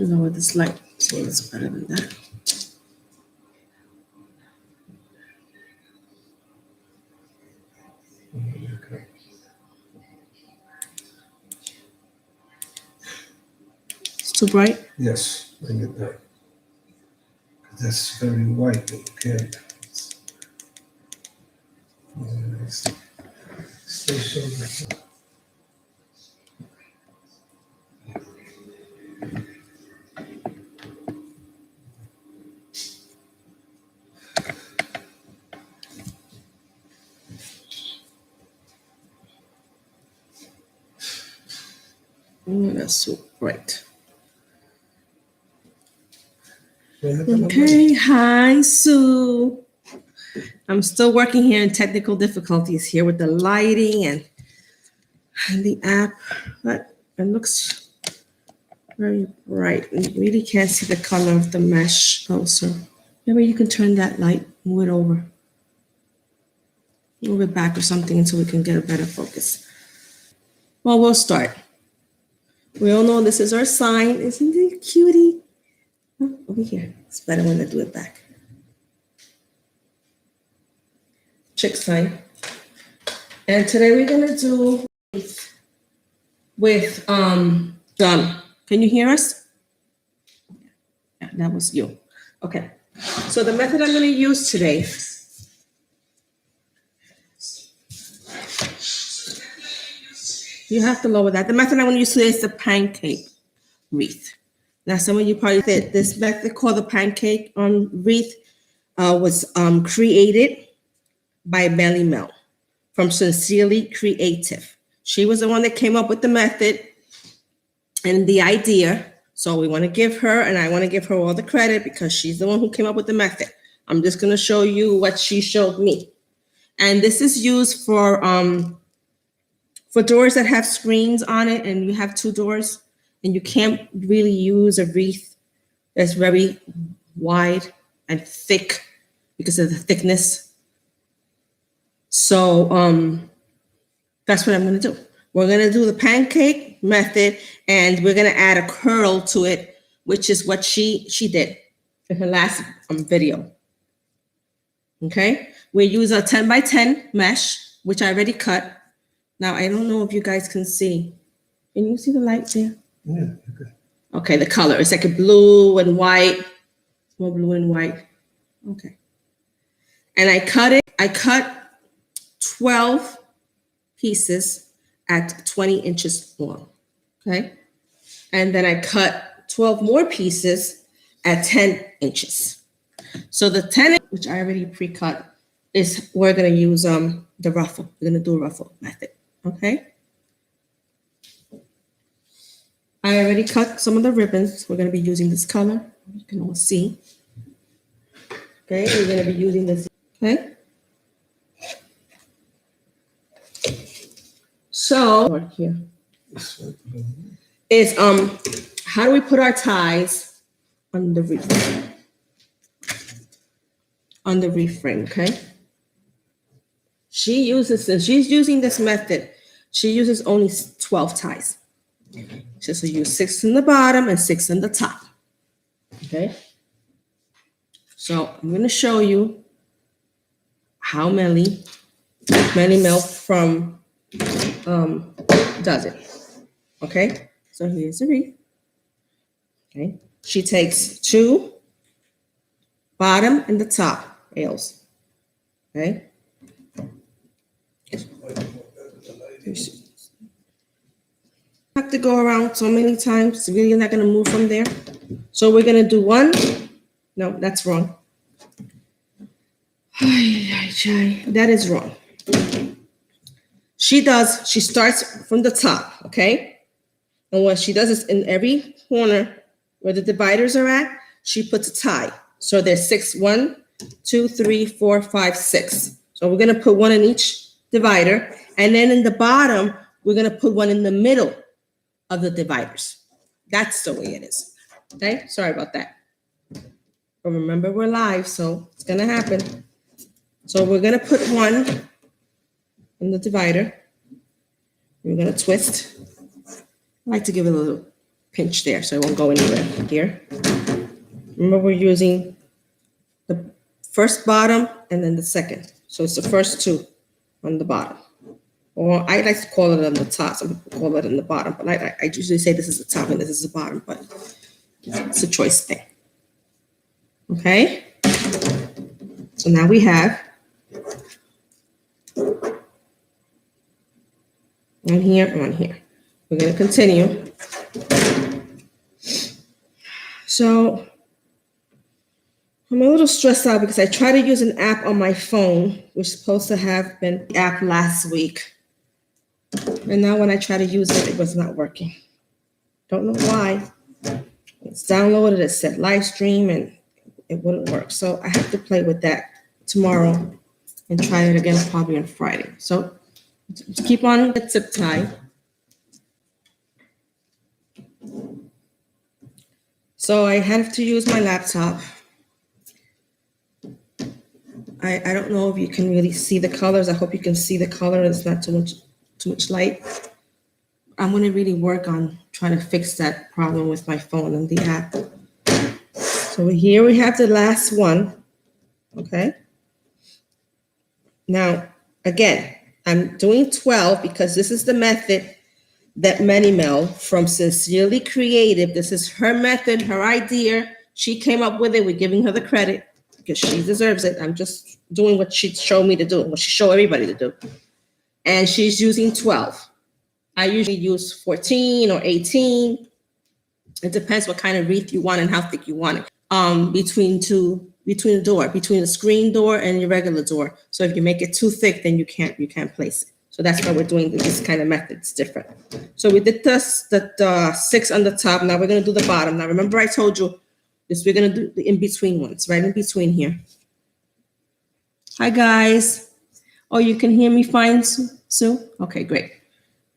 Lower this light so it's better than that. Okay. It's too bright? Yes, bring it down. That's very white. Okay. Stay so. That's so bright. Okay. Okay, hi, Sue. I'm still working here in technical difficulties here with the lighting and the app, but it looks very bright. You really can't see the color of the mesh also. Maybe you can turn that light, move it over. Move it back or something so we can get a better focus. Well, we'll start. We all know this is our sign. Isn't it cutie? Oh, over here. It's better when I do it back. Chick sign. And today we're gonna do with done. Can you hear us? Yeah, that was you. Okay. So the method I'm gonna use today. You have to lower that. The method I'm gonna use today is the pancake wreath. Now, some of you probably said this method called the pancake wreath was created by Melly Mel from Sincerely Creative. She was the one that came up with the method and the idea. So we want to give her, and I want to give her all the credit because she's the one who came up with the method. I'm just going to show you what she showed me. And this is used for doors that have screens on it and you have two doors and you can't really use a wreath that's very wide and thick because of the thickness. So that's what I'm going to do. We're going to do the pancake method and we're going to add a curl to it, which is what she did in her last video. Okay, we use a 10 by 10 mesh, which I already cut. Now, I don't know if you guys can see. Can you see the light there? Yeah, okay. Okay, the color. It's like a blue and white. More blue and white. Okay. And I cut 12 pieces at 20 inches long. Okay. And then I cut 12 more pieces at 10 inches. So the 10, which I already pre-cut, is we're going to use the ruffle. We're going to do a ruffle method. Okay. I already cut some of the ribbons. We're going to be using this color. You can all see. Okay, we're going to be using this. Okay. So here is how do we put our ties on the wreath? On the wreath frame, okay? She uses this. She's using this method. She uses only 12 ties. Just to use 6 in the bottom and 6 in the top. Okay. So I'm going to show you how Melly Mel from does it. Okay. So here's the wreath. Okay. She takes 2 bottom and the top nails. Okay. Have to go around so many times. Really, you're not going to move from there. So we're going to do 1. No, that's wrong. That is wrong. She starts from the top, okay? And what she does is in every corner where the dividers are at, she puts a tie. So there's 6, 1, 2, 3, 4, 5, 6. So we're going to put 1 in each divider. And then in the bottom, we're going to put 1 in the middle of the dividers. That's the way it is. Okay, sorry about that. But remember, we're live, so it's gonna happen. So we're gonna put 1 in the divider. We're gonna twist. I like to give it a little pinch there so it won't go anywhere here. Remember, we're using the first bottom and then the second. So it's the first two on the bottom. Or I like to call it on the top. Some people call it on the bottom, but I usually say this is the top and this is the bottom, but it's a choice thing. Okay? So now we have on here and on here. We're going to continue. So I'm a little stressed out because I tried to use an app on my phone, which was supposed to have been the app last week. And now when I try to use it, it was not working. Don't know why. It's downloaded, it said live stream, and it wouldn't work. So I have to play with that tomorrow and try it again probably on Friday. So keep on the zip tie. So I have to use my laptop. I don't know if you can really see the colors. I hope you can see the color. It's not too much light. I'm going to really work on trying to fix that problem with my phone and the app. So here we have the last one. Okay. Now, again, I'm doing 12 because this is the method that Mel from Sincerely Creative, this is her method, her idea. She came up with it. We're giving her the credit because she deserves it. I'm just doing what she showed me to do, what she showed everybody to do. And she's using 12. I usually use 14 or 18. It depends what kind of wreath you want and how thick you want it. Between the screen door and your regular door. So if you make it too thick, then you can't place it. So that's why we're doing this kind of method. It's different. So we did the 6 on the top. Now we're going to do the bottom. Now remember I told you this, we're going to do the in-between ones, right in between here. Hi, guys. Oh, you can hear me fine, Sue? Okay, great.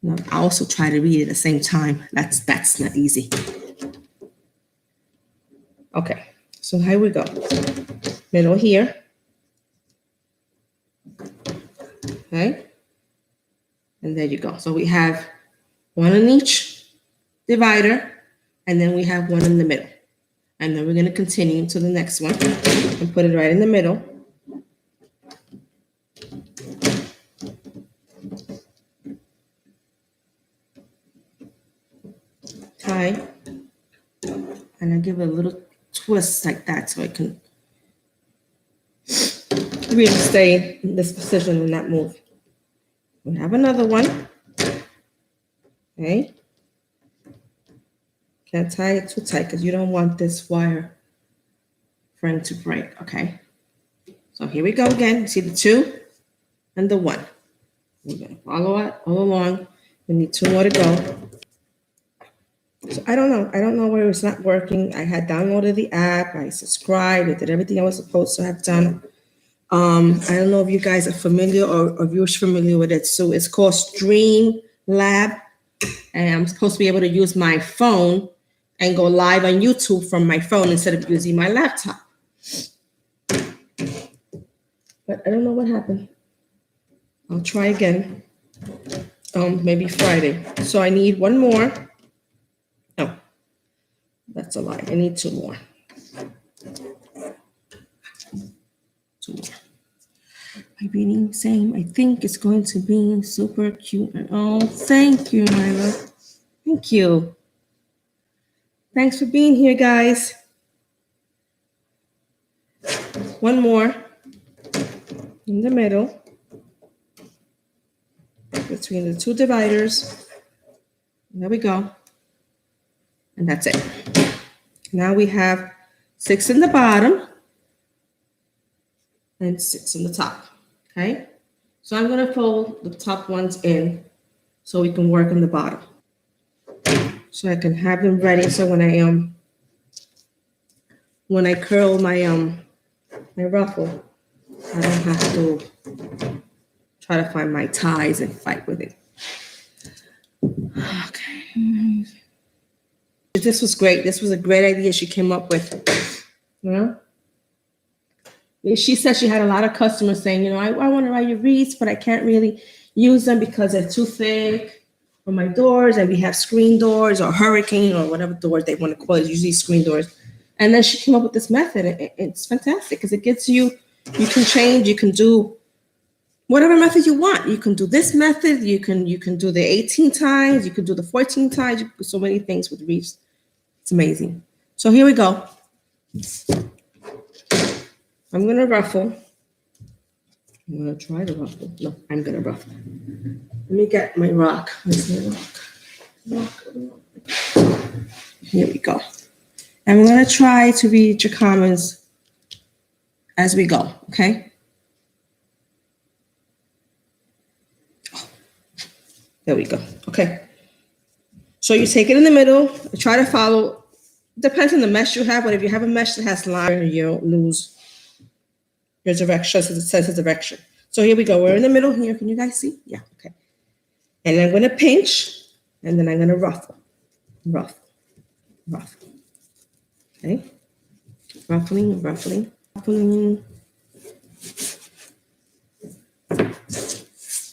Now I also try to read at the same time. That's not easy. Okay, so here we go. Middle here. Okay. And there you go. So we have one in each divider, and then we have one in the middle. And then we're going to continue to the next one and put it right in the middle. Tie. And I give it a little twist like that so it can really stay in this position and not move. We have another one. Okay. Can't tie it too tight because you don't want this wire frame to break. Okay. So here we go again. See the 2 and the 1. We're going to follow it all along. We need 2 more to go. So I don't know where it's not working. I had downloaded the app. I subscribed. I did everything I was supposed to have done. I don't know if you guys are familiar or if you're familiar with it. So it's called Stream Lab. And I'm supposed to be able to use my phone and go live on YouTube from my phone instead of using my laptop. But I don't know what happened. I'll try again. Maybe Friday. So I need 1 more. No, that's a lie. I need 2 more. 2 more. My reading same. I think it's going to be super cute. Oh, thank you, my love. Thank you. Thanks for being here, guys. 1 more in the middle between the 2 dividers. There we go. And that's it. Now we have 6 in the bottom and 6 in the top. Okay. So I'm going to fold the top ones in so we can work on the bottom. So I can have them ready. So when I curl my ruffle, I don't have to try to find my ties and fight with it. Okay. This was great. This was a great idea she came up with. You know? She said she had a lot of customers saying, I want to write your wreaths, but I can't really use them because they're too thick for my doors, and we have screen doors or hurricane or whatever doors they want to call it, usually screen doors. And then she came up with this method. It's fantastic because it gets you can change, you can do whatever method you want. You can do this method, you can do the 18 times, you can do the 14 times, you can do so many things with wreaths. It's amazing. So here we go. I'm gonna ruffle. I'm gonna try to ruffle. No, I'm gonna ruffle. Let me get my rock. Where's my rock? Here we go. And we're gonna try to read your comments as we go, okay? There we go. Okay. So you take it in the middle, try to follow. Depends on the mesh you have, but if you have a mesh that has line, you don't lose your direction, so it says the direction. So here we go. We're in the middle here. Can you guys see? Yeah, okay. And I'm going to pinch, and then I'm going to ruffle, ruffle, ruffle. Okay. Ruffling, ruffling, ruffling. And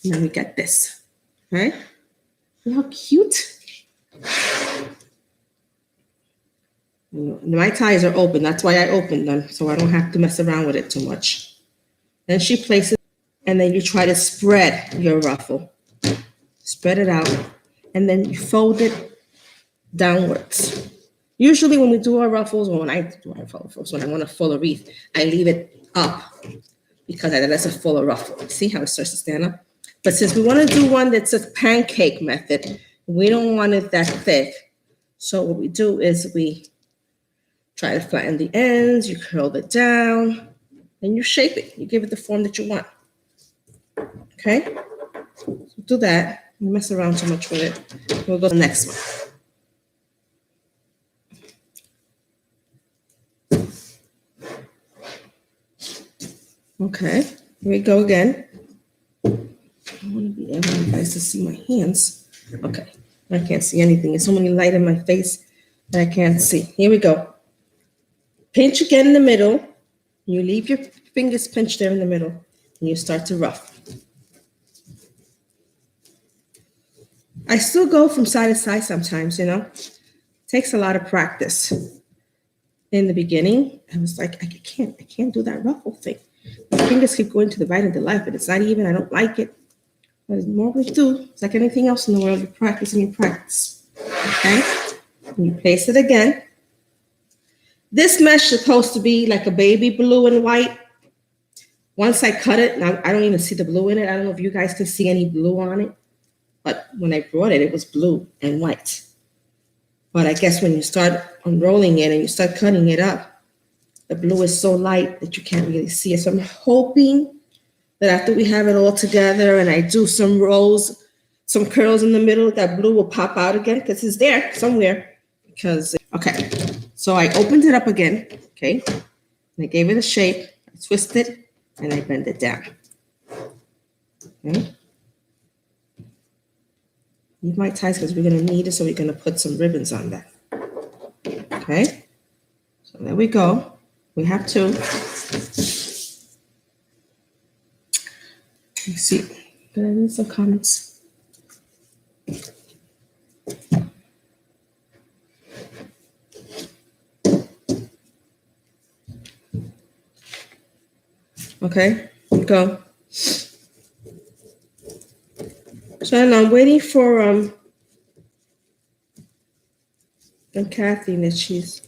then we get this. Okay. See how cute? My ties are open. That's why I opened them, so I don't have to mess around with it too much. Then she places, and then you try to spread your ruffle. Spread it out, and then you fold it downwards. Usually when we do our ruffles, or when I do our ruffles, when I want to full a wreath, I leave it up because that's a fuller ruffle. See how it starts to stand up? But since we want to do one that's a pancake method, we don't want it that thick. So what we do is we try to flatten the ends, you curl it down, and you shape it. You give it the form that you want. Okay? So do that. Don't mess around too much with it. We'll go to the next one. Okay, here we go again. I want to be able for you guys to see my hands. Okay, I can't see anything. There's so many light in my face that I can't see. Here we go. Pinch again in the middle. You leave your fingers pinched there in the middle, and you start to ruffle. I still go from side to side sometimes, you know. It takes a lot of practice. In the beginning, I was like, I can't do that ruffle thing. My fingers keep going to the right and the left, but it's not even. I don't like it. But the more we do, it's like anything else in the world, you practice and you practice. Okay? And you place it again. This mesh is supposed to be like a baby blue and white. Once I cut it, now I don't even see the blue in it. I don't know if you guys can see any blue on it. But when I brought it, it was blue and white. But I guess when you start unrolling it and you start cutting it up, the blue is so light that you can't really see it. So I'm hoping that after we have it all together and I do some rolls, some curls in the middle, that blue will pop out again because it's there somewhere. Okay, so I opened it up again, okay, and I gave it a shape, I twisted it, and I bend it down. Okay. Leave my ties because we're going to need it, so we're going to put some ribbons on that. Okay, so there we go. We have two. Let's see. But I need some comments. Okay, go. So now I'm waiting for Kathy, that she's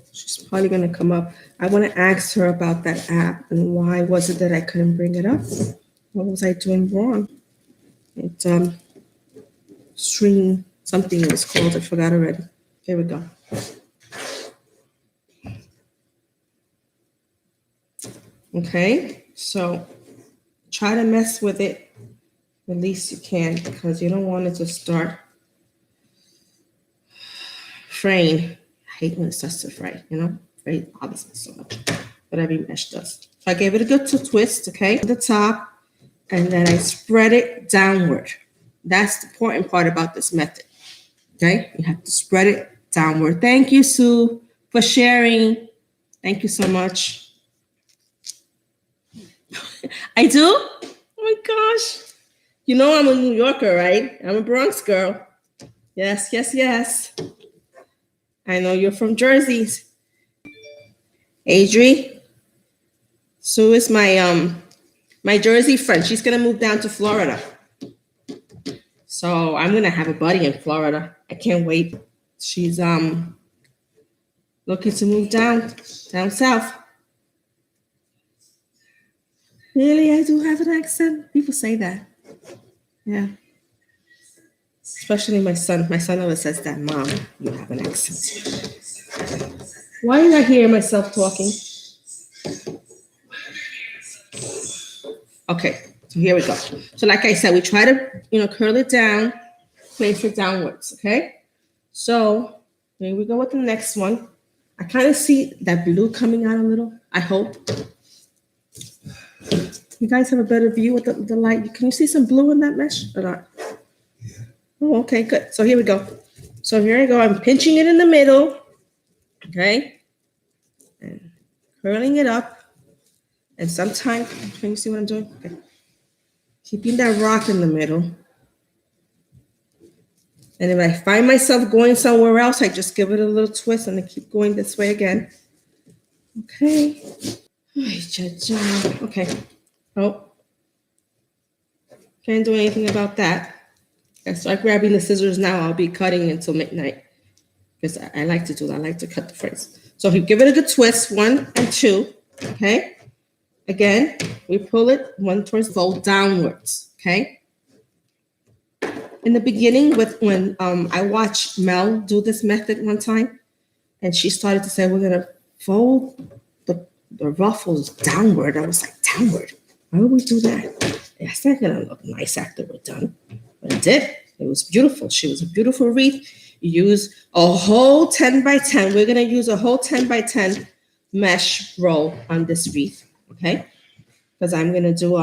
probably gonna come up. I want to ask her about that app and why was it that I couldn't bring it up? What was I doing wrong? It stream something it was called. I forgot already. Here we go. Okay, so try to mess with it the least you can because you don't want it to start fraying. I hate when it starts to fray, you know? Fray bothers me so much, but every mesh does. So I gave it a good twist, okay, to the top, and then I spread it downward. That's the important part about this method, okay? You have to spread it downward. Thank you, Sue, for sharing. Thank you so much. I do? Oh my gosh. You know I'm a New Yorker, right? I'm a Bronx girl. Yes, yes, yes. I know you're from Jersey. Adri. Sue is my Jersey friend. She's gonna move down to Florida. So I'm gonna have a buddy in Florida. I can't wait. She's looking to move down south. Really, I do have an accent. People say that. Yeah. Especially my son. My son always says that, Mom, you have an accent. Why did I hear myself talking? Okay, so here we go. So like I said, we try to, curl it down, place it downwards, okay? So here we go with the next one. I kind of see that blue coming out a little, I hope. You guys have a better view with the light. Can you see some blue in that mesh or not? Yeah. Oh, okay, good. So here we go. So here I go. I'm pinching it in the middle, okay? And curling it up. And sometimes, can you see what I'm doing? Okay. Keeping that rock in the middle. And if I find myself going somewhere else, I just give it a little twist and then keep going this way again. Okay. Okay. Oh. Can't do anything about that. I start grabbing the scissors now. I'll be cutting until midnight. Because I like to do that. I like to cut the phrase. So if you give it a good twist, 1 and 2. Okay. Again, we pull it one towards fold downwards. Okay. In the beginning, when I watched Mel do this method one time, and she started to say, we're gonna fold the ruffles downward. I was like, downward? Why would we do that? It's not gonna look nice after we're done. But it did. It was beautiful. She was a beautiful wreath. You use a whole 10 by 10. We're gonna use a whole 10 by 10 mesh roll on this wreath, okay? Because I'm gonna do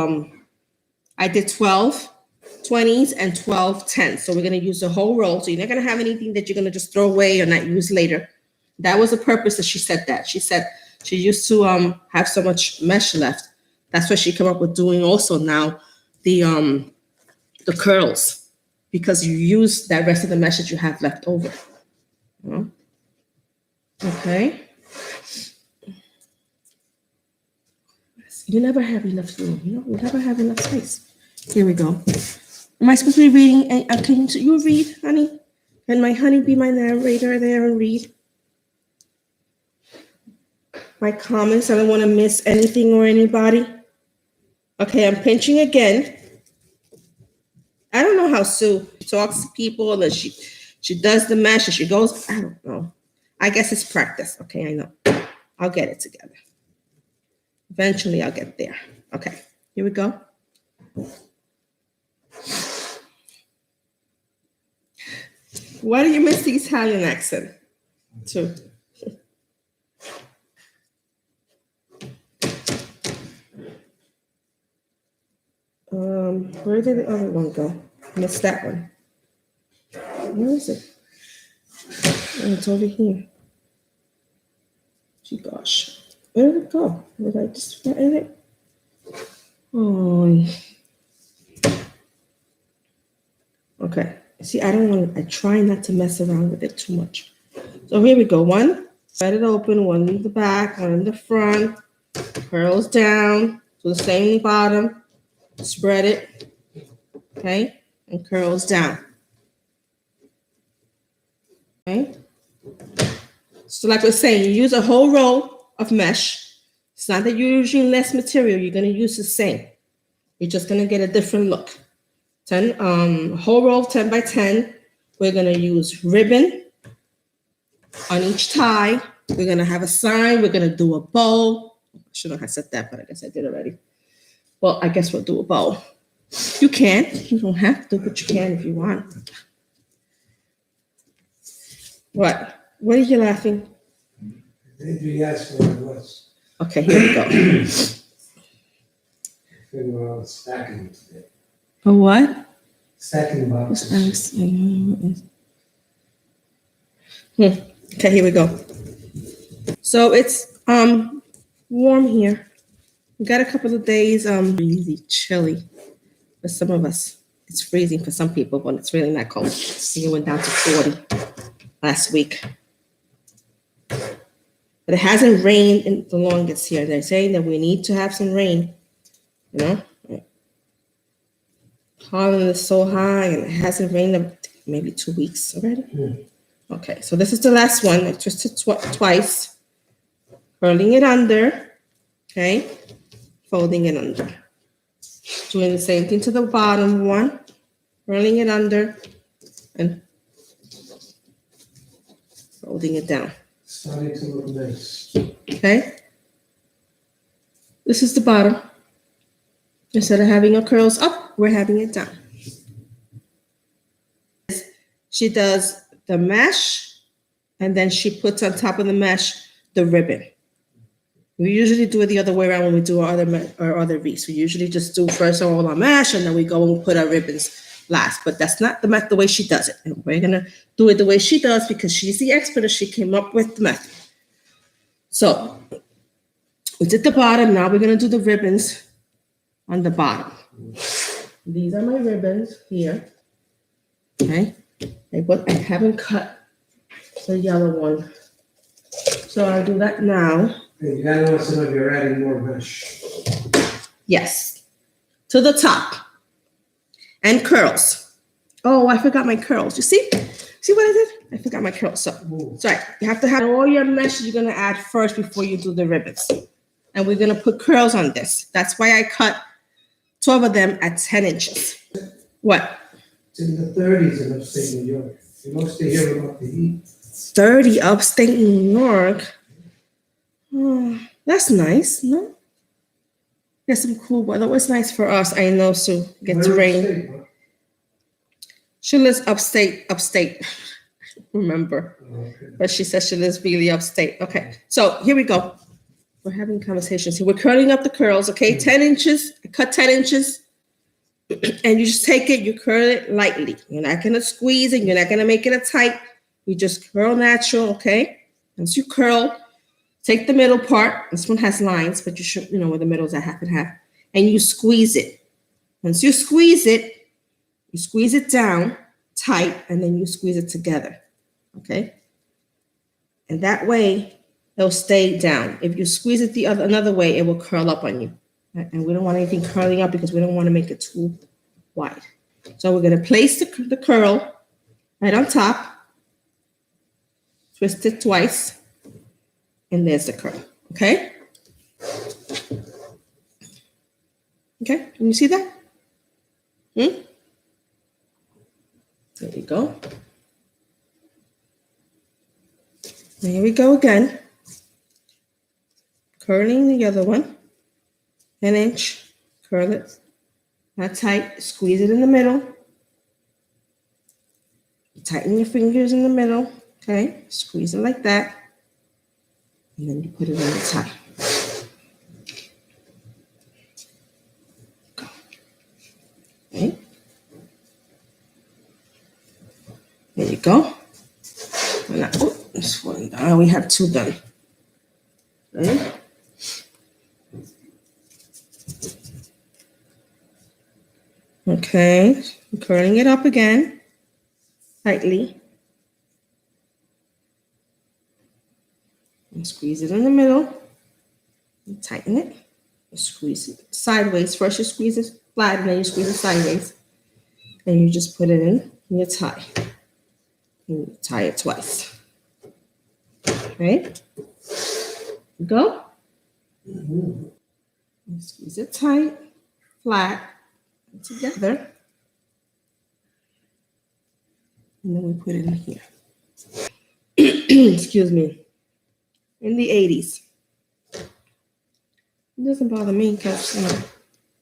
I did 12 20s and 12 10s. So we're going to use the whole roll. So you're not going to have anything that you're going to just throw away or not use later. That was the purpose that she said that. She said she used to have so much mesh left. That's why she came up with doing also now the curls, because you use that rest of the mesh that you have left over. Okay. You never have enough room. You never have enough space. Here we go. Am I supposed to be reading? Can you read, honey? Can my honey be my narrator there and read my comments? I don't want to miss anything or anybody. Okay, I'm pinching again. I don't know how Sue talks to people, and she does the mesh and she goes. I don't know. I guess it's practice. Okay, I know. I'll get it together. Eventually, I'll get there. Okay, here we go. Why do you miss the Italian accent, too? Where did the other one go? Missed that one. Where is it? Oh, it's over here. Gee, gosh. Where did it go? Did I just forget it? Oh. Okay. See, I try not to mess around with it too much. So here we go. One, spread it open, one in the back, one in the front, curls down to the same bottom, spread it, okay, and curls down. Okay. So like I was saying, you use a whole roll of mesh. It's not that you're using less material, you're gonna use the same. You're just gonna get a different look. 10, whole roll of 10 by 10. We're gonna use ribbon on each tie. We're gonna have a sign. We're gonna do a bow. I shouldn't have said that, but I guess I did already. Well, I guess we'll do a bow. You can. You don't have to, but you can if you want. What? What are you laughing? Adri asked what it was. Okay, here we go. Figure out stacking today. A what? Stacking boxes. Okay, here we go. So it's warm here. We got a couple of days really chilly for some of us. It's freezing for some people, but it's really not cold. I think it went down to 40 last week. But it hasn't rained in the longest here. They're saying that we need to have some rain, you know? Holland is so high and it hasn't rained in maybe 2 weeks already. Okay, so this is the last one. I twisted twice, curling it under, okay, folding it under. Doing the same thing to the bottom one, curling it under and folding it down. Starting to look nice. Okay, this is the bottom. Instead of having our curls up, we're having it down. She does the mesh, and then she puts on top of the mesh the ribbon. We usually do it the other way around when we do our other wreaths. We usually just do first all our mesh, and then we go and put our ribbons last. But that's not the way she does it. And we're gonna do it the way she does because she's the expert and she came up with the method. So we did the bottom. Now we're gonna do the ribbons on the bottom. These are my ribbons here. Okay. I haven't cut the yellow one. So I'll do that now. Hey, you gotta let us know if you're adding more mesh. Yes. To the top. And curls. Oh, I forgot my curls. You see? See what I did? I forgot my curls. So, sorry. You have to have all your meshes you're going to add first before you do the ribbons. And we're going to put curls on this. That's why I cut 12 of them at 10 inches. What? It's in the 30s in upstate New York. You must hear about the heat. 30 upstate New York. Oh, that's nice, no? There's some cool weather. It was nice for us, I know, Sue. Get to rain. Upstate, huh? She lives upstate. Remember. Okay. But she says she lives really upstate. Okay, so here we go. We're having conversations here. We're curling up the curls, okay? 10 inches. I cut 10 inches. And you just take it, you curl it lightly. You're not going to squeeze it. You're not going to make it a tight. You just curl natural, okay? Once you curl, take the middle part. This one has lines, but you should, where the middle is at half and half. And you squeeze it. Once you squeeze it down tight, and then you squeeze it together, okay? And that way, it'll stay down. If you squeeze it another way, it will curl up on you. And we don't want anything curling up because we don't want to make it too wide. So we're going to place the curl right on top, twist it twice, and there's the curl, okay? Okay, can you see that? There you go. There we go again. Curling the other one. 10 inch, curl it, not tight, squeeze it in the middle. Tighten your fingers in the middle, okay? Squeeze it like that. And then you put it on the top. Okay. There you go. Now, this one down. We have two done. Okay. Okay, I'm curling it up again, tightly. And squeeze it in the middle. And tighten it. And squeeze it sideways. First you squeeze it flat, and then you squeeze it sideways. And you just put it in your tie. And you tie it twice. Okay? Go. And squeeze it tight, flat. Together, and then we put it in here. Excuse me. In the 80s. It doesn't bother me because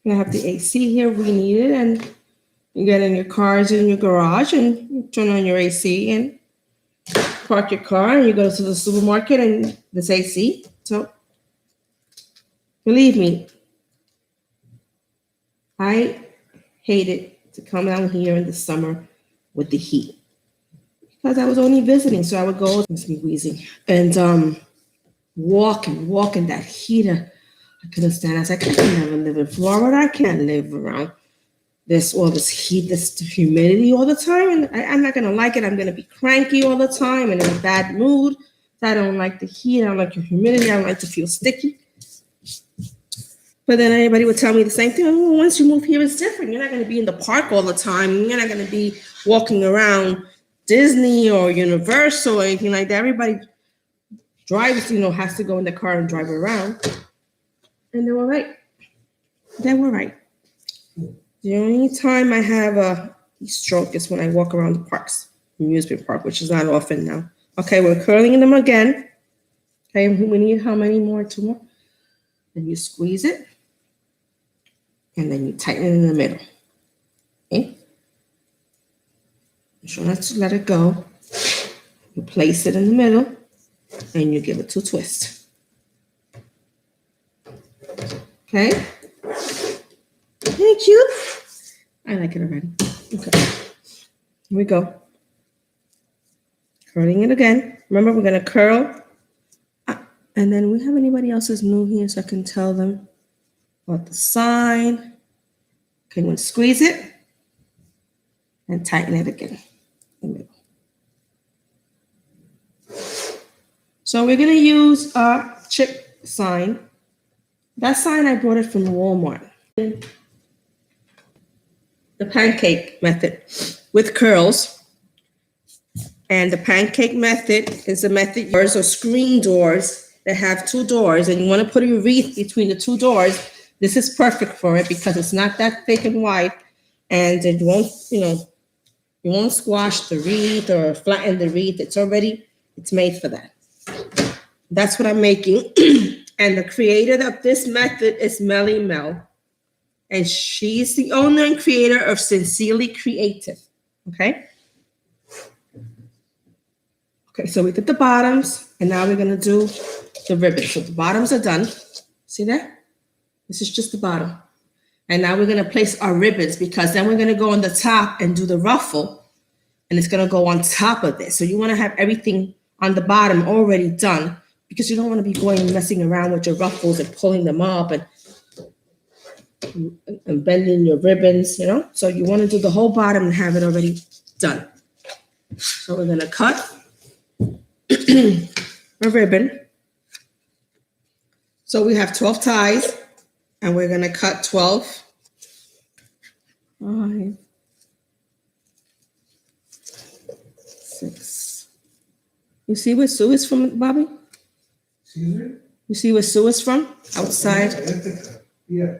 you have the AC here. We need it, and you get in your cars in your garage, and you turn on your AC and park your car, and you go to the supermarket, and there's AC. So, believe me, I hated to come down here in the summer with the heat because I was only visiting. So I would go, it's me wheezing, and walking that heat. I couldn't stand it. I was like, I can never live in Florida. I can't live around there's all this heat, this humidity all the time, and I'm not gonna like it. I'm gonna be cranky all the time and in a bad mood. I don't like the heat. I don't like the humidity. I don't like to feel sticky. But then everybody would tell me the same thing. Oh, once you move here, it's different. You're not going to be in the park all the time. You're not going to be walking around Disney or Universal or anything like that. Everybody drives, has to go in the car and drive around. And they were right. They were right. The only time I have a stroke is when I walk around the parks, amusement park, which is not often now. Okay, we're curling them again. Okay, we need how many more? 2 more. Then you squeeze it. And then you tighten it in the middle. Okay? Try not to let it go. You place it in the middle and you give it 2 twists. Okay? Thank you. I like it already. Okay. Here we go. Curling it again. Remember, we're going to curl. And then we have anybody else who's new here so I can tell them about the sign. Okay, we'll squeeze it and tighten it again in the middle. So we're going to use our chip sign. That sign, I bought it from Walmart. The pancake method with curls. And the pancake method is a method, doors or screen doors that have 2 doors, and you want to put a wreath between the 2 doors. This is perfect for it because it's not that thick and wide, and it won't, you won't squash the wreath or flatten the wreath. It's made for that. That's what I'm making. And the creator of this method is Melly Mel. And she's the owner and creator of Sincerely Creative. Okay? Okay, so we did the bottoms, and now we're going to do the ribbons. So the bottoms are done. See that? This is just the bottom. And now we're going to place our ribbons because then we're going to go on the top and do the ruffle. And it's going to go on top of this. So you want to have everything on the bottom already done because you don't want to be going and messing around with your ruffles and pulling them up and bending your ribbons, So you want to do the whole bottom and have it already done. So we're going to cut a ribbon. So we have 12 ties. And we're going to cut 12. 5, 6. You see where Sue is from, Bobby? Excuse me? You see where Sue is from? Outside. Yeah.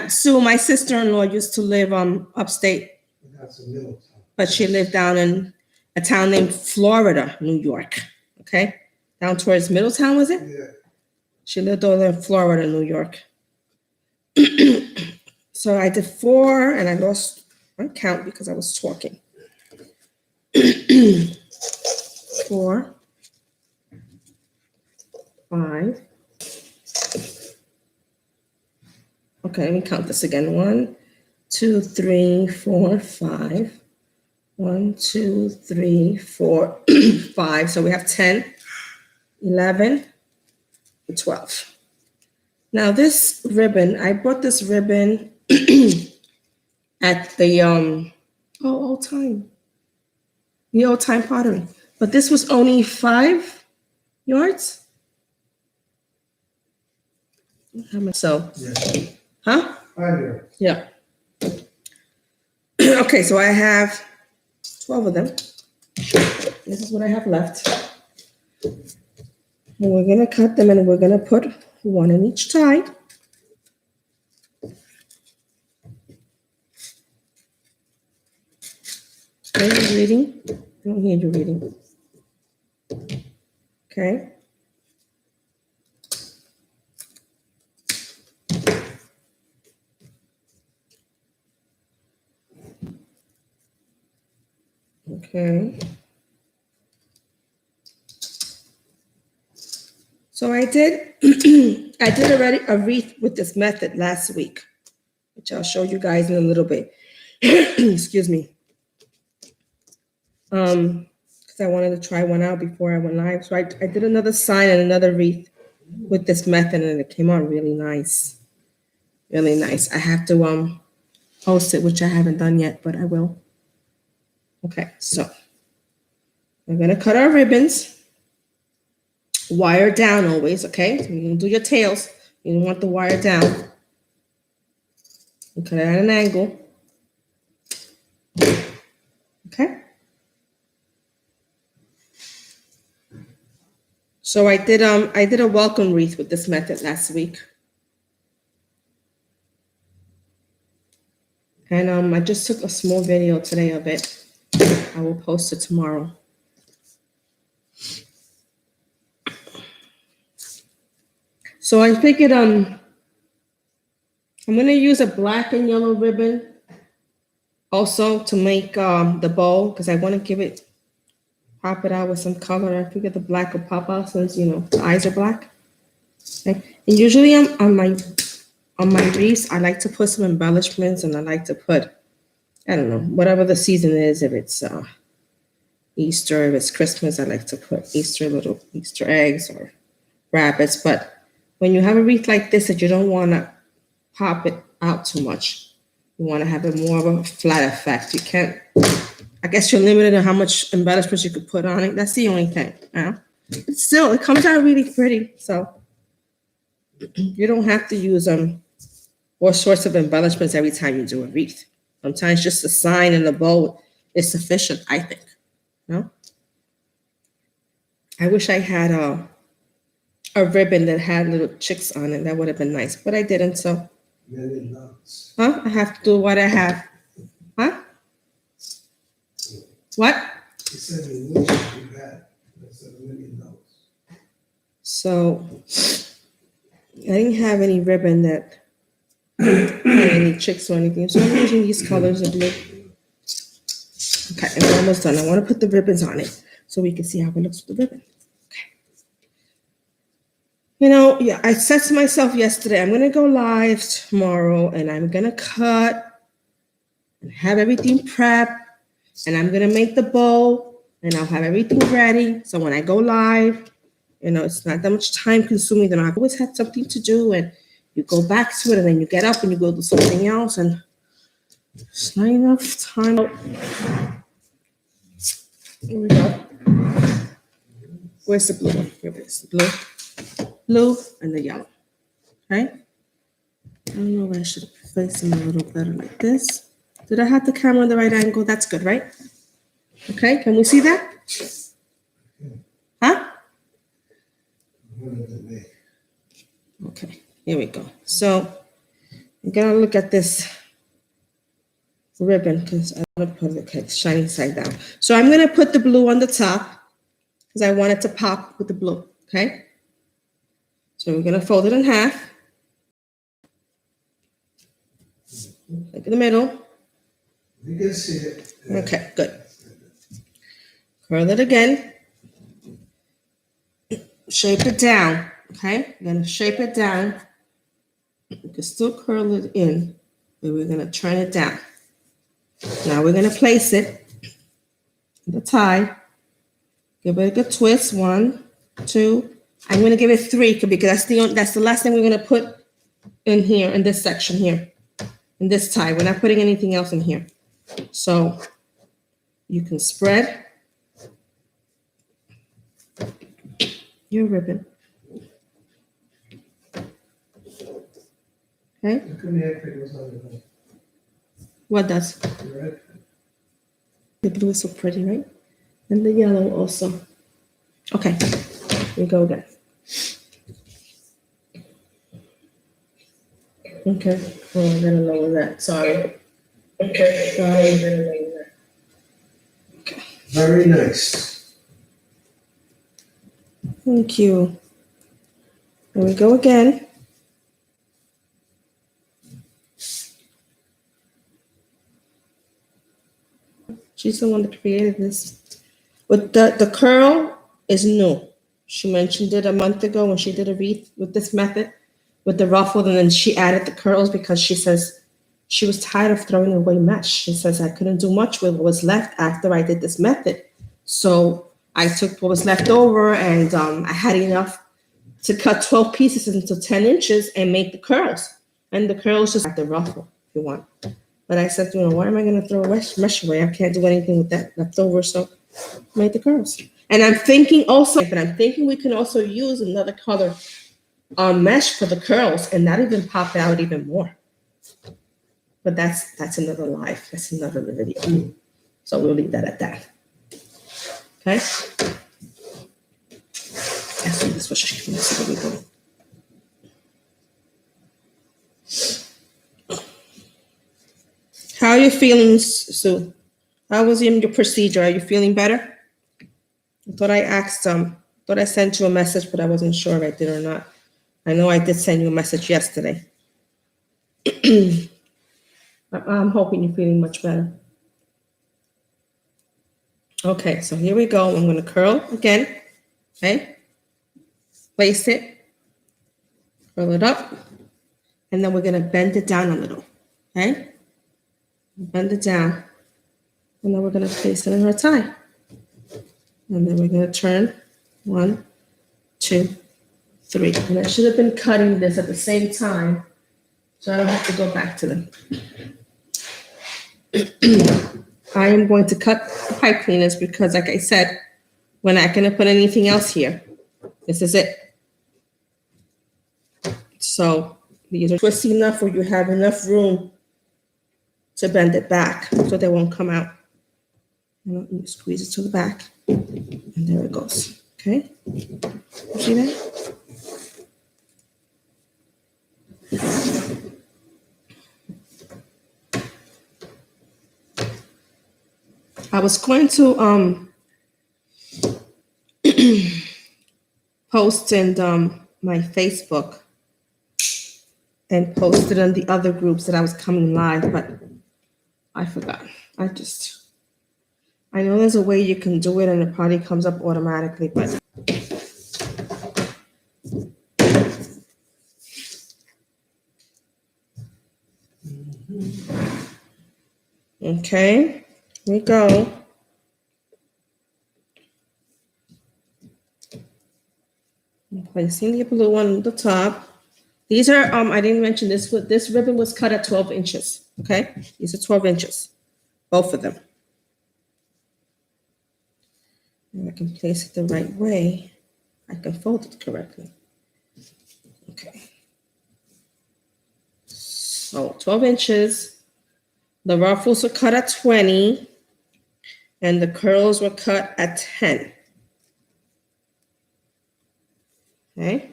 Sue, my sister-in-law, used to live upstate. That's a Middletown. But she lived down in a town named Florida, New York. Okay? Down towards Middletown, was it? Yeah. She lived over in Florida, New York. So I did 4 and I lost my count because I was talking. 4, 5. Okay, let me count this again. 1, 2, 3, 4, 5. 1, 2, 3, 4, 5. So we have 10, 11, 12. Now this ribbon, I bought this ribbon at the old time pottery, but this was only 5 yards. So, Yeah. huh? 5 yards. Yeah. Okay, so I have 12 of them. This is what I have left. And we're gonna cut them and we're gonna put 1 in each tie. Are you reading? I don't hear you reading. Okay. Okay. So I did already a wreath with this method last week, which I'll show you guys in a little bit. Excuse me. Because I wanted to try one out before I went live. So I did another sign and another wreath with this method, and it came out really nice. Really nice. I have to post it, which I haven't done yet, but I will. Okay, so we're gonna cut our ribbons. Wire down always, okay? So you can do your tails. You don't want the wire down. You cut it at an angle. Okay. So I did a welcome wreath with this method last week. And I just took a small video today of it. I will post it tomorrow. So I figured I'm gonna use a black and yellow ribbon also to make the bow, because I want to give it, pop it out with some color. I figured the black will pop out since the eyes are black. Okay. And usually on my wreaths, I like to put some embellishments, and I like to put, I don't know, whatever the season is. If it's Easter, if it's Christmas, I like to put little Easter eggs or rabbits. But when you have a wreath like this that you don't want to pop it out too much, you want to have it more of a flat effect. You can't, I guess you're limited on how much embellishments you could put on it. That's the only thing. But still, it comes out really pretty. So you don't have to use all sorts of embellishments every time you do a wreath. Sometimes just the sign and the bow is sufficient, I think. I wish I had a ribbon that had little chicks on it. That would have been nice, but I didn't. So, I have to do what I have. Huh? What? You said you wish you had. That's $1 million. So, I didn't have any ribbon that had any chicks or anything. So I'm using these colors of blue. Okay, and we're almost done. I want to put the ribbons on it so we can see how it looks with the ribbon. Okay. I said to myself yesterday, I'm going to go live tomorrow, and I'm going to cut and have everything prepped, and I'm going to make the bow, and I'll have everything ready. So when I go live, it's not that much time consuming. Then I always have something to do, and you go back to it, and then you get up and you go do something else, and it's not enough time. Here we go. Where's the blue one? Here it is. The blue and the yellow. Okay. I don't know if I should place them a little better like this. Did I have the camera on the right angle? That's good, right? Okay. Can we see that? Huh? Okay. Here we go. So I'm gonna look at this ribbon because I want to put it shining side down. So I'm gonna put the blue on the top because I want it to pop with the blue. Okay. So we're gonna fold it in half. Like in the middle. You can see it. Okay, good. Curl it again. Shape it down. Okay, we're gonna shape it down. You can still curl it in, but we're gonna turn it down. Now we're gonna place it in the tie. Give it a good twist. 1, 2. I'm gonna give it 3 because that's the last thing we're gonna put in here in this section here, in this tie. We're not putting anything else in here. So you can spread your ribbon. Okay. What does? The blue is so pretty, right? And the yellow also. Okay, here we go again. Okay, oh, I'm gonna lower that. Sorry. Okay, sorry, I'm gonna lower that. Okay. Very nice. Thank you. Here we go again. She's the one that created this. But the curl is new. She mentioned it a month ago when she did a wreath with this method, with the ruffle, and then she added the curls because she says she was tired of throwing away mesh. She says, I couldn't do much with what was left after I did this method. So I took what was left over, and I had enough to cut 12 pieces into 10 inches and make the curls. And the curls just like the ruffle if you want. But I said, why am I going to throw a mesh away? I can't do anything with that leftover, so I made the curls. And I'm thinking we can also use another color mesh for the curls and not even pop out even more. But that's another life. That's another video. So we'll leave that at that. Okay. Let's do this. Let's see where we go. How are you feeling, Sue? How was your procedure? Are you feeling better? I thought I asked thought I sent you a message, but I wasn't sure if I did or not. I know I did send you a message yesterday. I'm hoping you're feeling much better. Okay, so here we go. I'm going to curl again. Okay. Place it. Curl it up. And then we're going to bend it down a little. Okay. Bend it down. And then we're going to place it in our tie. And then we're going to turn 1, 2, 3. And I should have been cutting this at the same time, so I don't have to go back to them. I am going to cut the pipe cleaners because, like I said, we're not going to put anything else here. This is it. So these are twisty enough where you have enough room to bend it back so they won't come out. And you squeeze it to the back, and there it goes. Okay, you see that? I was going to post in my Facebook and post it on the other groups that I was coming live, but I forgot. I know there's a way you can do it and it probably comes up automatically, but okay, here we go. I'm placing the blue one on the top. These are, I didn't mention this, but this ribbon was cut at 12 inches, okay? These are 12 inches, both of them. And I can place it the right way. I can fold it correctly. Okay. So 12 inches. The ruffles were cut at 20, and the curls were cut at 10. Okay.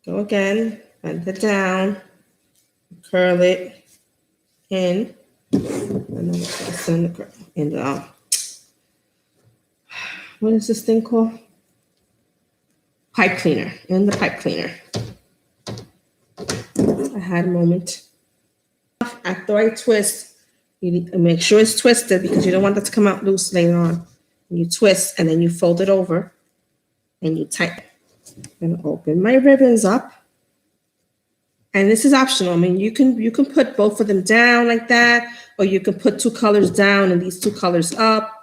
Go again, bend it down, curl it in, and then we'll place it in the curl. What is this thing called? Pipe cleaner, in the pipe cleaner. I had a moment. After I twist, you need to make sure it's twisted because you don't want that to come out loose later on. You twist and then you fold it over and you tighten. I'm gonna open my ribbons up. And this is optional. I mean, you can put both of them down like that, or you can put 2 colors down and these 2 colors up.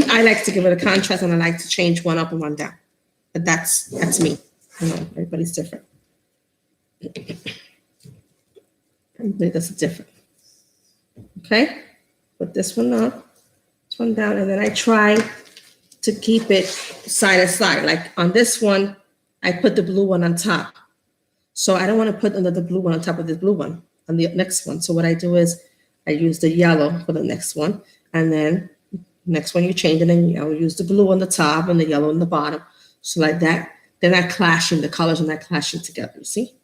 I like to give it a contrast and I like to change one up and one down. But that's me. Everybody's different. Everybody does it different. Okay? Put this one up, this one down, and then I try to keep it side to side. Like on this one, I put the blue one on top. So I don't want to put another blue one on top of this blue one on the next one. So what I do is I use the yellow for the next one, and then next one you change, and then I'll use the blue on the top and the yellow on the bottom. So like that, they're not clashing, the colors are not clashing together, you see?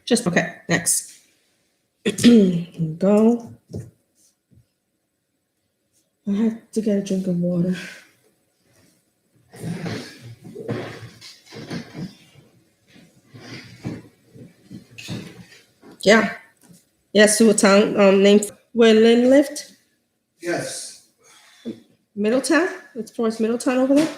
Just, okay, next. Go. I have to get a drink of water. Yeah. Yes, to a town named where Lynn lived? Yes. Middletown? It's towards Middletown over there?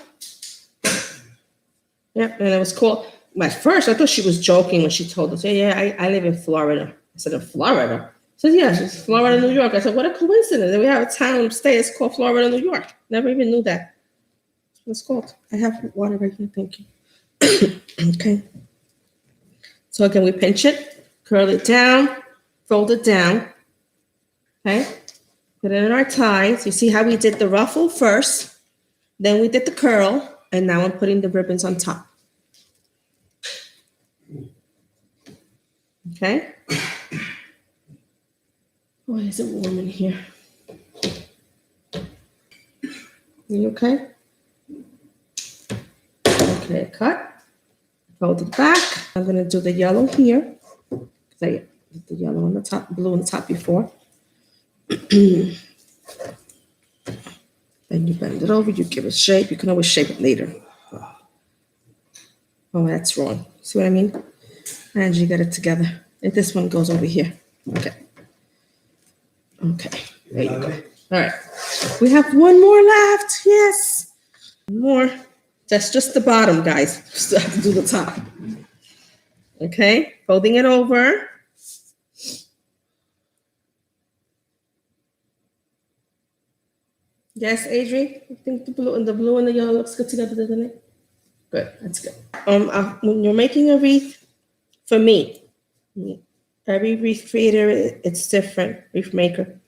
Yeah, and it was cool. At first, I thought she was joking when she told us, yeah, I live in Florida. I said, in Florida? I said, yeah, it's Florida, New York. I said, what a coincidence. We have a town state, it's called Florida, New York. Never even knew that. That's what it's called. I have water right here, thank you. Okay. So again, we pinch it, curl it down, fold it down, Okay, put it in our ties. You see how we did the ruffle first, then we did the curl, and now I'm putting the ribbons on top. Okay. Boy, is it warm in here. You okay? Okay, cut. Fold it back. I'm gonna do the yellow here. I did the yellow on the top, blue on the top before. Then you bend it over, you give it shape. You can always shape it later. Oh, that's wrong. See what I mean? And you get it together. And this one goes over here. Okay. Okay. There you go. All right. We have one more left. Yes. One more. That's just the bottom, guys. Still have to do the top. Okay. Folding it over. Yes, Adri? I think the blue and the yellow looks good together, doesn't it? Good. That's good. When you're making a wreath, for me, every wreath creator, it's different. Wreath maker,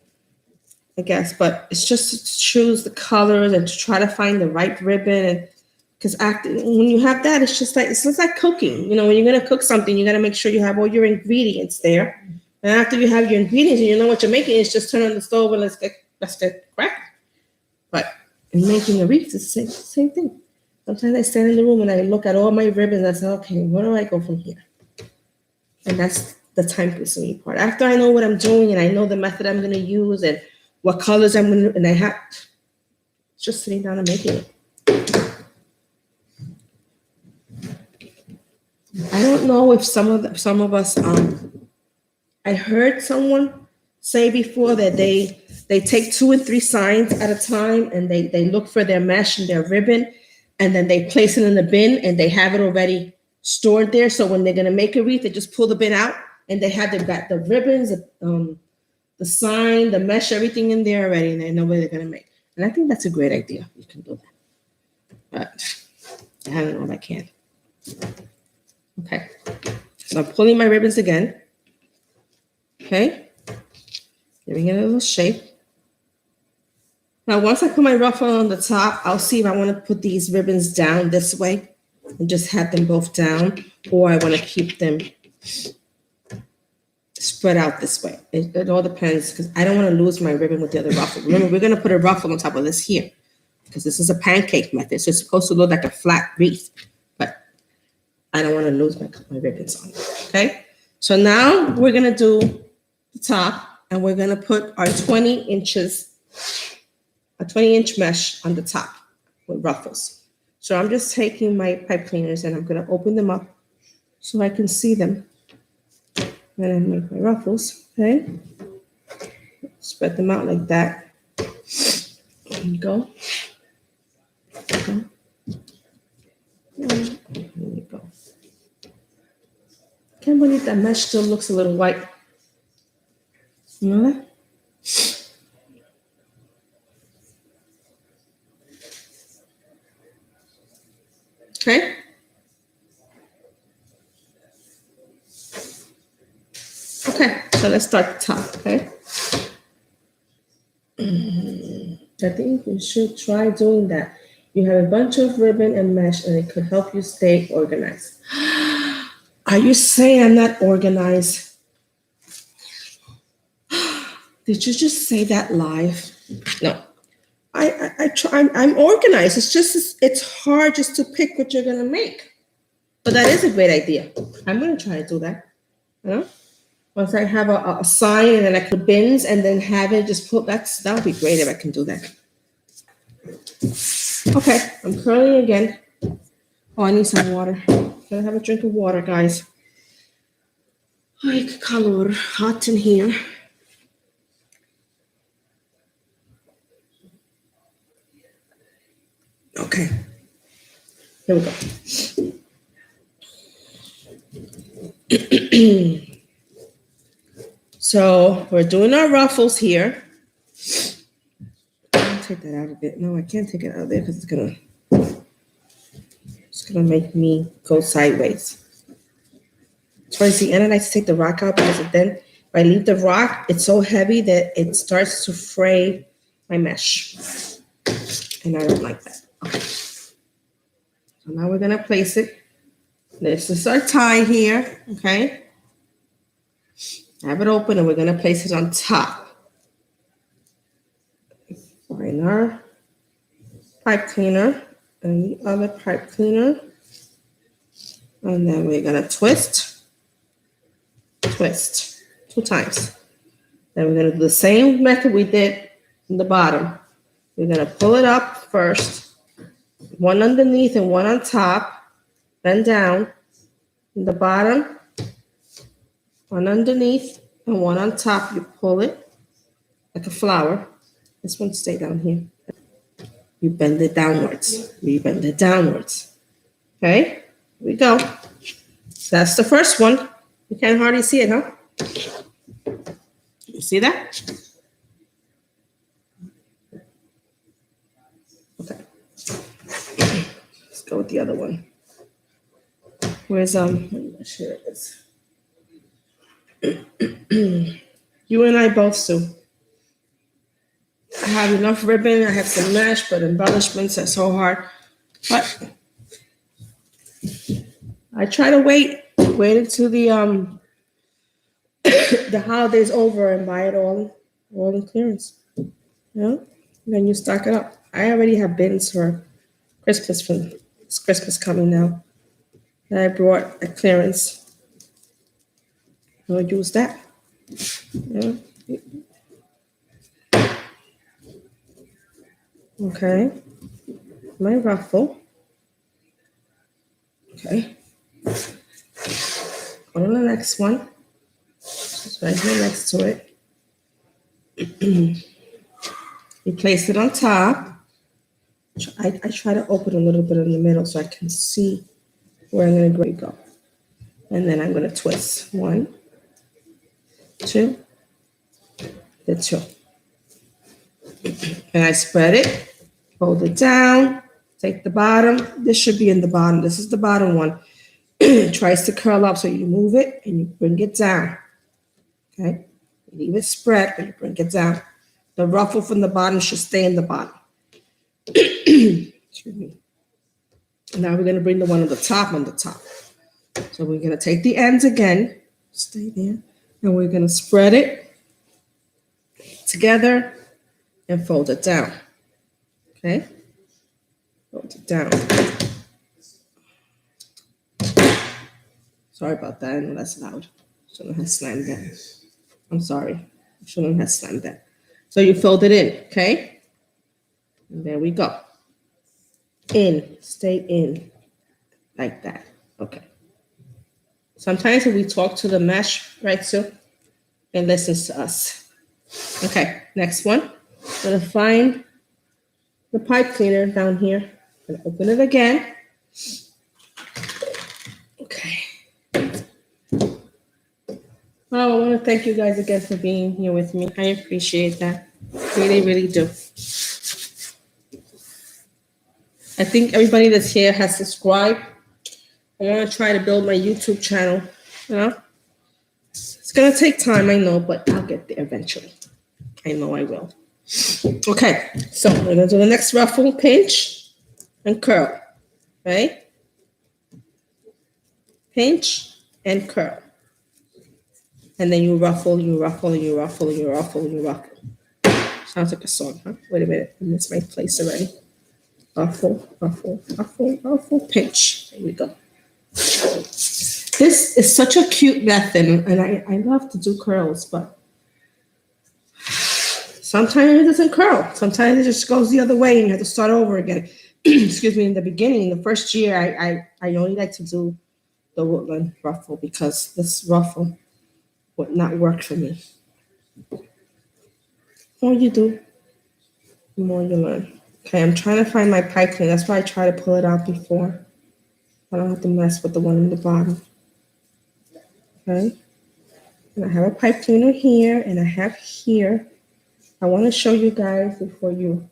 I guess, but it's just to choose the colors and to try to find the right ribbon. And because when you have that, it's just like cooking. You know, when you're gonna cook something, you gotta make sure you have all your ingredients there. And after you have your ingredients and you know what you're making, it's just turn on the stove and let's get cracking. But in making a wreath, it's the same thing. Sometimes I stand in the room and I look at all my ribbons and I say, okay, where do I go from here? And that's the time-consuming part. After I know what I'm doing and I know the method I'm going to use and what colors I'm going to, and I have just sitting down and making it. I don't know if some of us, I heard someone say before that they take 2 and 3 signs at a time and they look for their mesh and their ribbon and then they place it in the bin and they have it already stored there. So when they're going to make a wreath, they just pull the bin out and they have the ribbons, the sign, the mesh, everything in there already, and they know what they're going to make. And I think that's a great idea. You can do that. But I don't know if I can. Okay. So I'm pulling my ribbons again. Okay. Giving it a little shape. Now, once I put my ruffle on the top, I'll see if I want to put these ribbons down this way and just have them both down, or I want to keep them spread out this way. It all depends because I don't want to lose my ribbon with the other ruffle. Remember, we're going to put a ruffle on top of this here because this is a pancake method. So it's supposed to look like a flat wreath, but I don't want to lose my ribbons on it. Okay. So now we're going to do the top and we're going to put our 20 inches, a 20-inch mesh on the top with ruffles. So I'm just taking my pipe cleaners and I'm going to open them up so I can see them. And I make my ruffles, okay? Spread them out like that. There you go. Okay. There you go. Can't believe that mesh still looks a little white. You know that? Okay. Okay, so let's start the top, okay? I think you should try doing that. You have a bunch of ribbon and mesh and it could help you stay organized. Are you saying I'm not organized? Did you just say that live? No. I try. I'm organized. It's hard just to pick what you're gonna make. But that is a great idea. I'm gonna try to do that. You know? Once I have a sign and then I could bins and then have it just put that would be great if I can do that. Okay, I'm curling again. Oh, I need some water. Gotta have a drink of water, guys. Ay, qué calor, hot in here. Okay, here we go. So we're doing our ruffles here. I'll take that out a bit. No, I can't take it out of there because it's gonna make me go sideways. Towards the end, I like to take the rock out because then I leave the rock, it's so heavy that it starts to fray my mesh. And I don't like that. Okay. So now we're gonna place it. This is our tie here, okay? Have it open and we're gonna place it on top. Find our pipe cleaner and the other pipe cleaner. And then we're gonna twist 2 times. Then we're gonna do the same method we did in the bottom. We're gonna pull it up first, one underneath and one on top, then down. In the bottom, one underneath and one on top. You pull it like a flower. This one stay down here. You bend it downwards. You bend it downwards. Okay, here we go. So that's the first one. You can't hardly see it, huh? You see that? Okay. Let's go with the other one. Where's here it is. You and I both, Sue. I have enough ribbon. I have some mesh, but embellishments are so hard. But I try to wait until the the holiday's over and buy it all in clearance. You know? And then you stock it up. I already have bins for Christmas. It's Christmas coming now. And I brought a clearance. I'll use that. Yeah. Okay. My ruffle. Okay. Go to the next one. It's right here next to it. You place it on top. I try to open a little bit in the middle so I can see where I'm going to go. And then I'm going to twist. 1, 2, the 2. And I spread it, hold it down, take the bottom. This should be in the bottom. This is the bottom one. It tries to curl up, so you move it and you bring it down. Okay? You leave it spread, but you bring it down. The ruffle from the bottom should stay in the bottom. Excuse me. Now we're going to bring the one on the top on the top. So we're going to take the ends again, stay there, and we're going to spread it together and fold it down. Okay? Fold it down. Sorry about that. I know that's loud. Shouldn't have slammed that. I'm sorry. Shouldn't have slammed that. So you fold it in, okay? And there we go. In, stay in, like that. Okay. Sometimes we talk to the mesh, right, Sue? It listens to us. Okay, next one. I'm gonna find the pipe cleaner down here. I'm gonna open it again. Okay. Well, I want to thank you guys again for being here with me. I appreciate that. Really, really do. I think everybody that's here has subscribed. I want to try to build my YouTube channel. You know, it's gonna take time, I know, but I'll get there eventually. I know I will. Okay, so we're gonna do the next ruffle, pinch and curl. Okay, pinch and curl, and then you ruffle, you ruffle, you ruffle, you ruffle, you ruffle. Sounds like a song, huh? Wait a minute, I missed my place already. Ruffle, ruffle, ruffle, ruffle, pinch. There we go. This is such a cute method, and I love to do curls, but sometimes it doesn't curl. Sometimes it just goes the other way and you have to start over again. Excuse me, in the beginning, the first year, I only like to do the woodland ruffle because this ruffle would not work for me. The more you do, the more you learn. Okay, I'm trying to find my pipe cleaner. That's why I try to pull it out before. I don't have to mess with the one in the bottom. Okay, and I have a pipe cleaner here, and I have here. I want to show you guys before you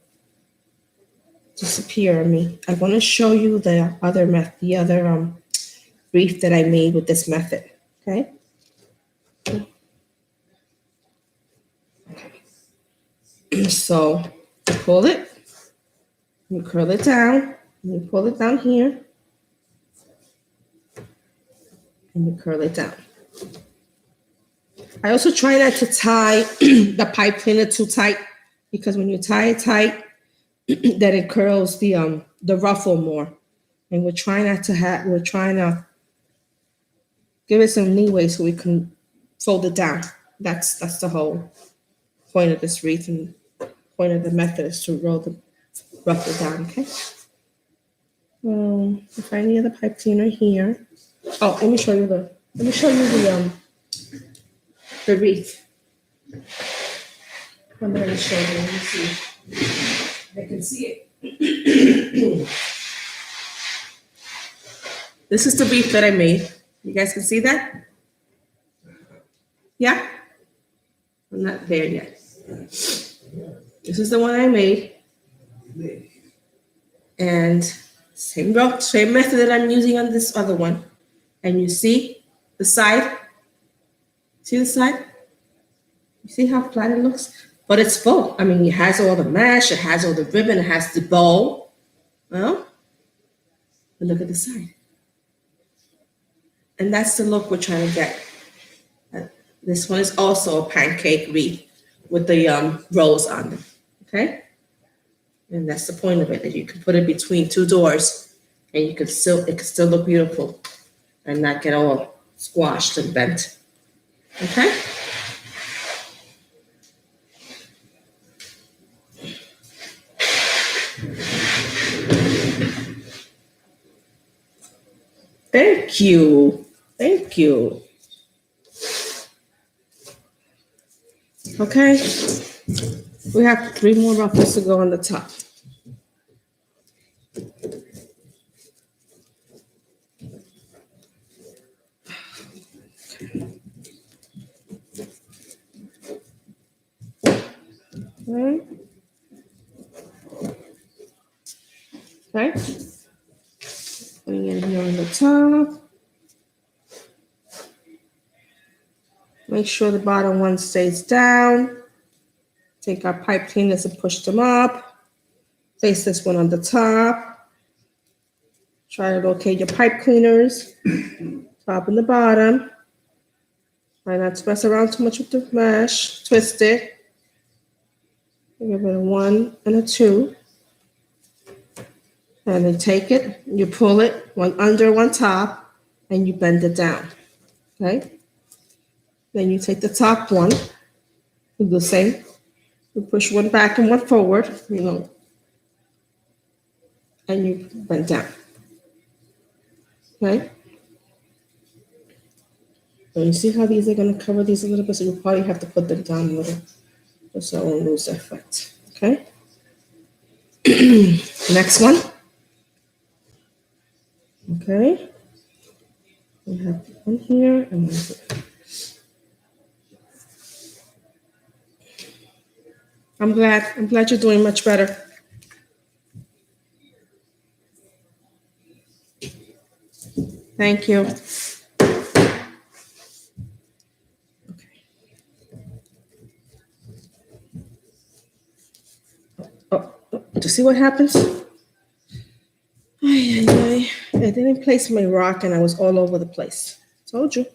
disappear on me. I want to show you the other method, the other wreath that I made with this method. Okay. So pull it, you curl it down, and you pull it down here, and you curl it down. I also try not to tie the pipe cleaner too tight, because when you tie it tight, then it curls the ruffle more. And we're trying to give it some leeway so we can fold it down. That's the whole point of this wreath, and point of the method is to roll the ruffle down. Okay. If I need the pipe cleaner here. Oh, let me show you the wreath. I'm going to show you. Let me see. They can see it. This is the wreath that I made. You guys can see that? Yeah? I'm not there yet. This is the one I made. And same method that I'm using on this other one. And you see the side? See the side? You see how flat it looks? But it's full. I mean, it has all the mesh, it has all the ribbon, it has the bow. Well, but look at the side. And that's the look we're trying to get. This one is also a pancake wreath with the rose on them. Okay? And that's the point of it, that you can put it between two doors and it can still look beautiful and not get all squashed and bent. Okay? Thank you. Thank you. Okay. We have 3 more ruffles to go on the top. Okay. Okay. Putting it here on the top. Make sure the bottom one stays down. Take our pipe cleaners and push them up. Place this one on the top. Try to locate your pipe cleaners, top and the bottom. Try not to mess around too much with the mesh. Twist it. Give it a 1 and a 2. And then take it, you pull it, one under, one top, and you bend it down. Okay? Then you take the top one, do the same. You push one back and one forward, and you bend down. Okay? And you see how these are going to cover these a little bit, so you probably have to put them down a little, just so it won't lose their effect. Okay? Next one. Okay? We have one here and one here. I'm glad you're doing much better. Thank you. Okay. Oh, to see what happens? I didn't place my rock and I was all over the place. Told you.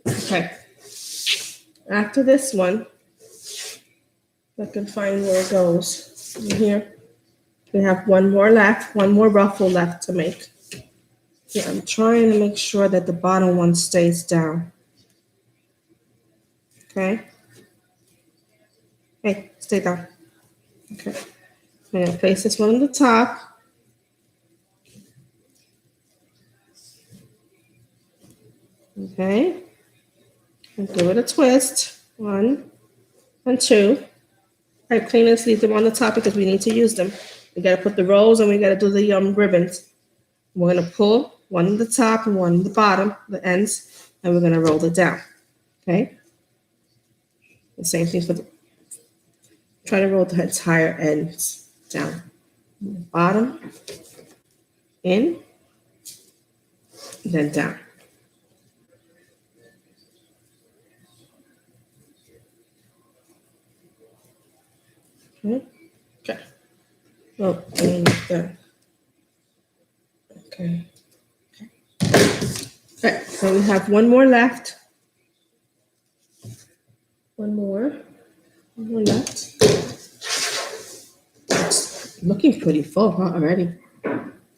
Okay. After this one, I can find where it goes. In here, we have one more ruffle left to make. Yeah, I'm trying to make sure that the bottom one stays down. Okay. Hey, stay down. Okay. I'm gonna place this one on the top. Okay. And give it a twist. 1 and 2. Pipe cleaners, leave them on the top because we need to use them. We gotta put the rolls and we gotta do the ribbons. We're gonna pull one on the top and one on the bottom, the ends, and we're gonna roll it down. Okay. The same thing for Try to roll the entire ends down. Bottom, in, then down. Okay. Okay. Oh, and done. Okay. Okay. So we have one more left. One more left. It's looking pretty full, huh, already?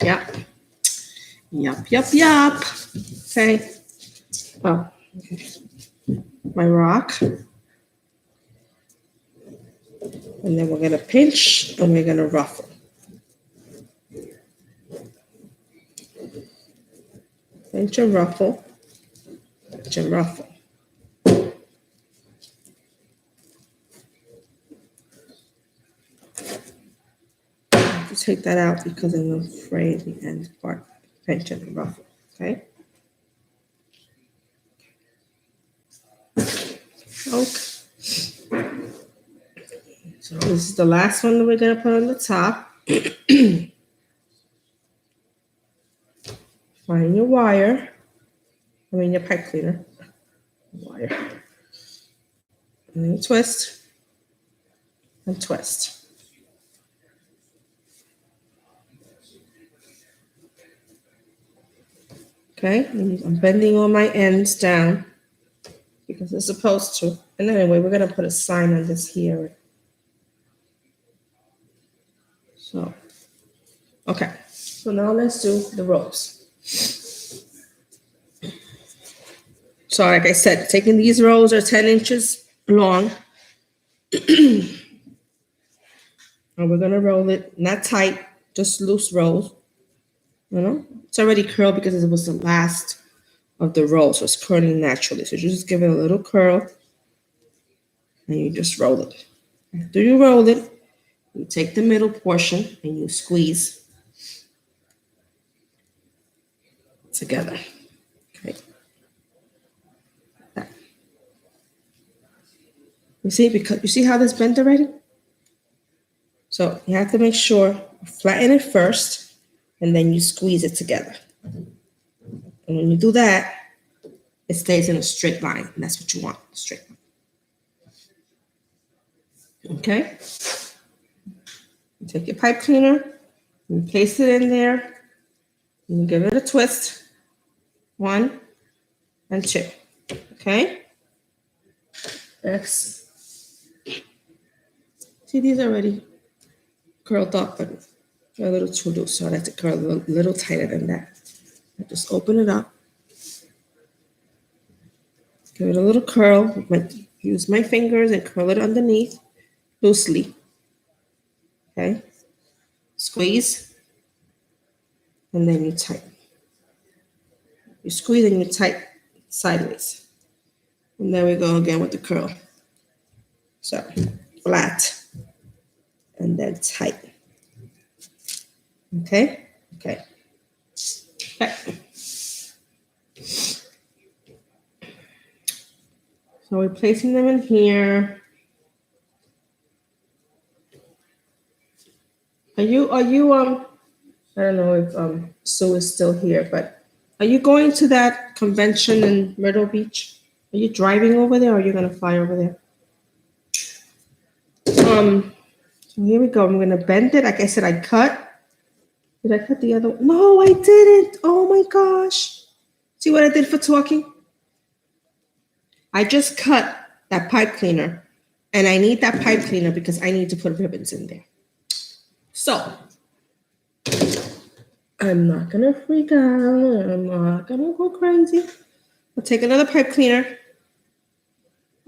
Yep. Yup. Okay. Oh, okay. My rock. And then we're going to pinch and we're going to ruffle. Pinch and ruffle. Pinch and ruffle. I have to take that out because I'm afraid the end part. Pinch and ruffle. Okay. Okay. So this is the last one that we're going to put on the top. Find your wire. Your pipe cleaner. Wire. And then twist. And twist. Okay. I'm bending all my ends down because it's supposed to. And anyway, we're going to put a sign on this here. So, okay. So now let's do the rows. So like I said, taking these rows are 10 inches long. And we're going to roll it, not tight, just loose rolls. It's already curled because it was the last of the roll, so it's curling naturally. So you just give it a little curl and you just roll it. After you roll it, you take the middle portion and you squeeze together. Okay. You see how this bent already? So you have to make sure you flatten it first and then you squeeze it together. And when you do that, it stays in a straight line. And that's what you want, a straight line. Okay? You take your pipe cleaner, you place it in there, and you give it a twist. 1 and 2. Okay? Next. See, these are already curled up, but they're a little too loose, so I like to curl a little tighter than that. I just open it up. Give it a little curl. Use my fingers and curl it underneath loosely. Okay? Squeeze. And then you tighten. You squeeze and you tighten sideways. And there we go again with the curl. So, flat. And then tighten. Okay? Okay. Okay. So we're placing them in here. Are you I don't know if Sue is still here, but are you going to that convention in Myrtle Beach? Are you driving over there or are you gonna fly over there? So here we go. I'm gonna bend it. Like I said, I cut. Did I cut the other one? No, I didn't. Oh my gosh. See what I did for talking? I just cut that pipe cleaner. And I need that pipe cleaner because I need to put ribbons in there. So I'm not gonna freak out. I'm not gonna go crazy. I'll take another pipe cleaner.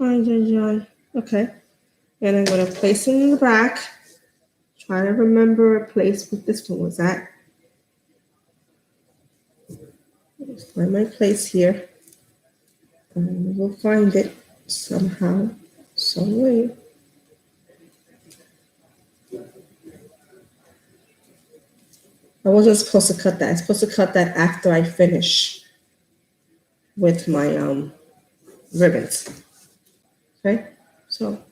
Okay. And I'm gonna place it in the back. Try to remember a place what this one was at. Find my place here. And we'll find it somehow, some way. I wasn't supposed to cut that. I'm supposed to cut that after I finish with my ribbons. Okay, so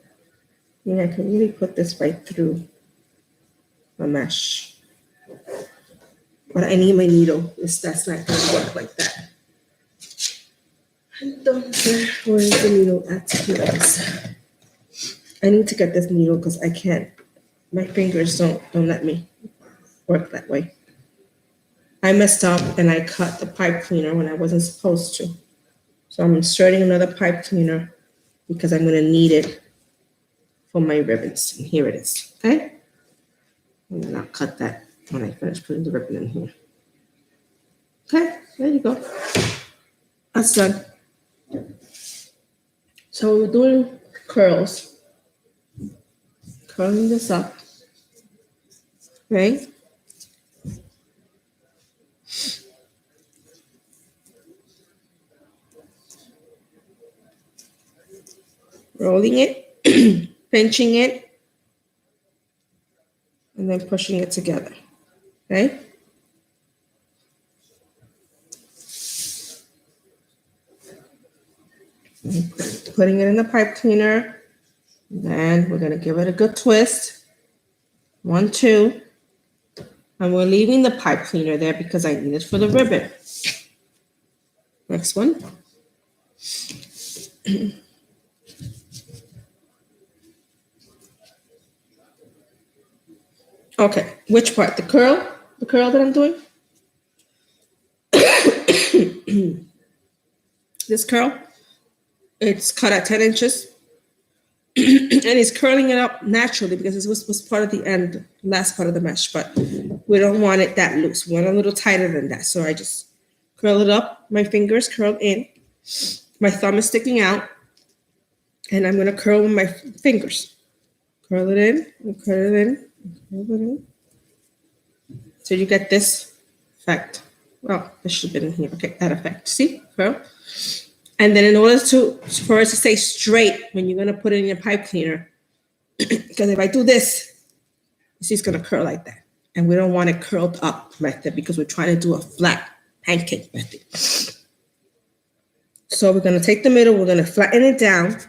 Yeah, I can really put this right through my mesh. But I need my needle. That's not going to work like that. Where is the needle at? Here it is. I need to get this needle because I can't. My fingers don't let me work that way. I messed up and I cut the pipe cleaner when I wasn't supposed to. So I'm inserting another pipe cleaner because I'm going to need it for my ribbons. And here it is. Okay? And then I'll cut that when I finish putting the ribbon in here. Okay, there you go. That's done. So we're doing curls. Curling this up. Right? Rolling it, pinching it, and then pushing it together. Okay? Putting it in the pipe cleaner. Then we're going to give it a good twist. 1, 2. And we're leaving the pipe cleaner there because I need it for the ribbon. Next one. Okay, which part? The curl? The curl that I'm doing? This curl, it's cut at 10 inches. And it's curling it up naturally because this was part of the end, last part of the mesh, but we don't want it that loose. We want it a little tighter than that. So I just curl it up. My fingers curl in. My thumb is sticking out. And I'm going to curl with my fingers. Curl it in, and curl it in, curl it in. So you get this effect. Well, this should have been in here. Okay, that effect. See? Curl. And then in order for it to stay straight when you're going to put it in your pipe cleaner, because if I do this, you see it's going to curl like that. And we don't want it curled up method because we're trying to do a flat pancake method. So we're going to take the middle, we're going to flatten it down,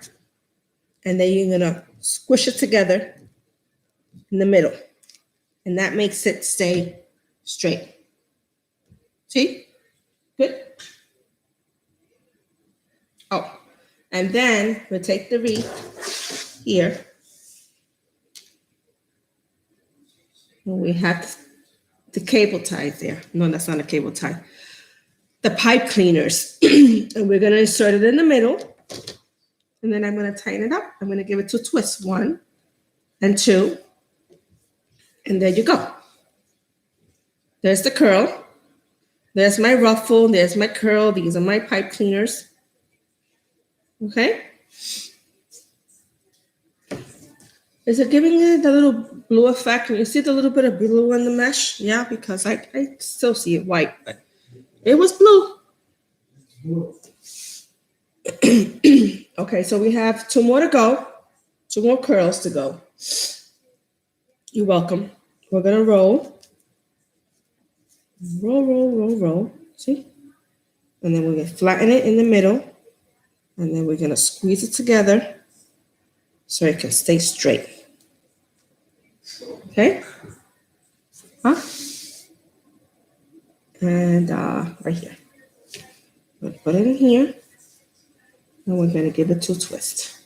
and then you're going to squish it together in the middle. And that makes it stay straight. See? Good? Oh, and then we'll take the wreath here. And we have the cable ties there. No, that's not a cable tie. The pipe cleaners. And we're going to insert it in the middle. And then I'm going to tighten it up. I'm going to give it 2 twists. 1 and 2. And there you go. There's the curl. There's my ruffle. There's my curl. These are my pipe cleaners. Okay. Is it giving it a little blue effect? Can you see the little bit of blue on the mesh? Yeah, because I still see it white, but it was blue. Okay, so we have 2 more to go. 2 more curls to go. You're welcome. We're going to roll. Roll, roll, roll, roll. See? And then we're going to flatten it in the middle. And then we're going to squeeze it together so it can stay straight. Okay? Huh? And right here. We'll put it in here. And we're going to give it 2 twists.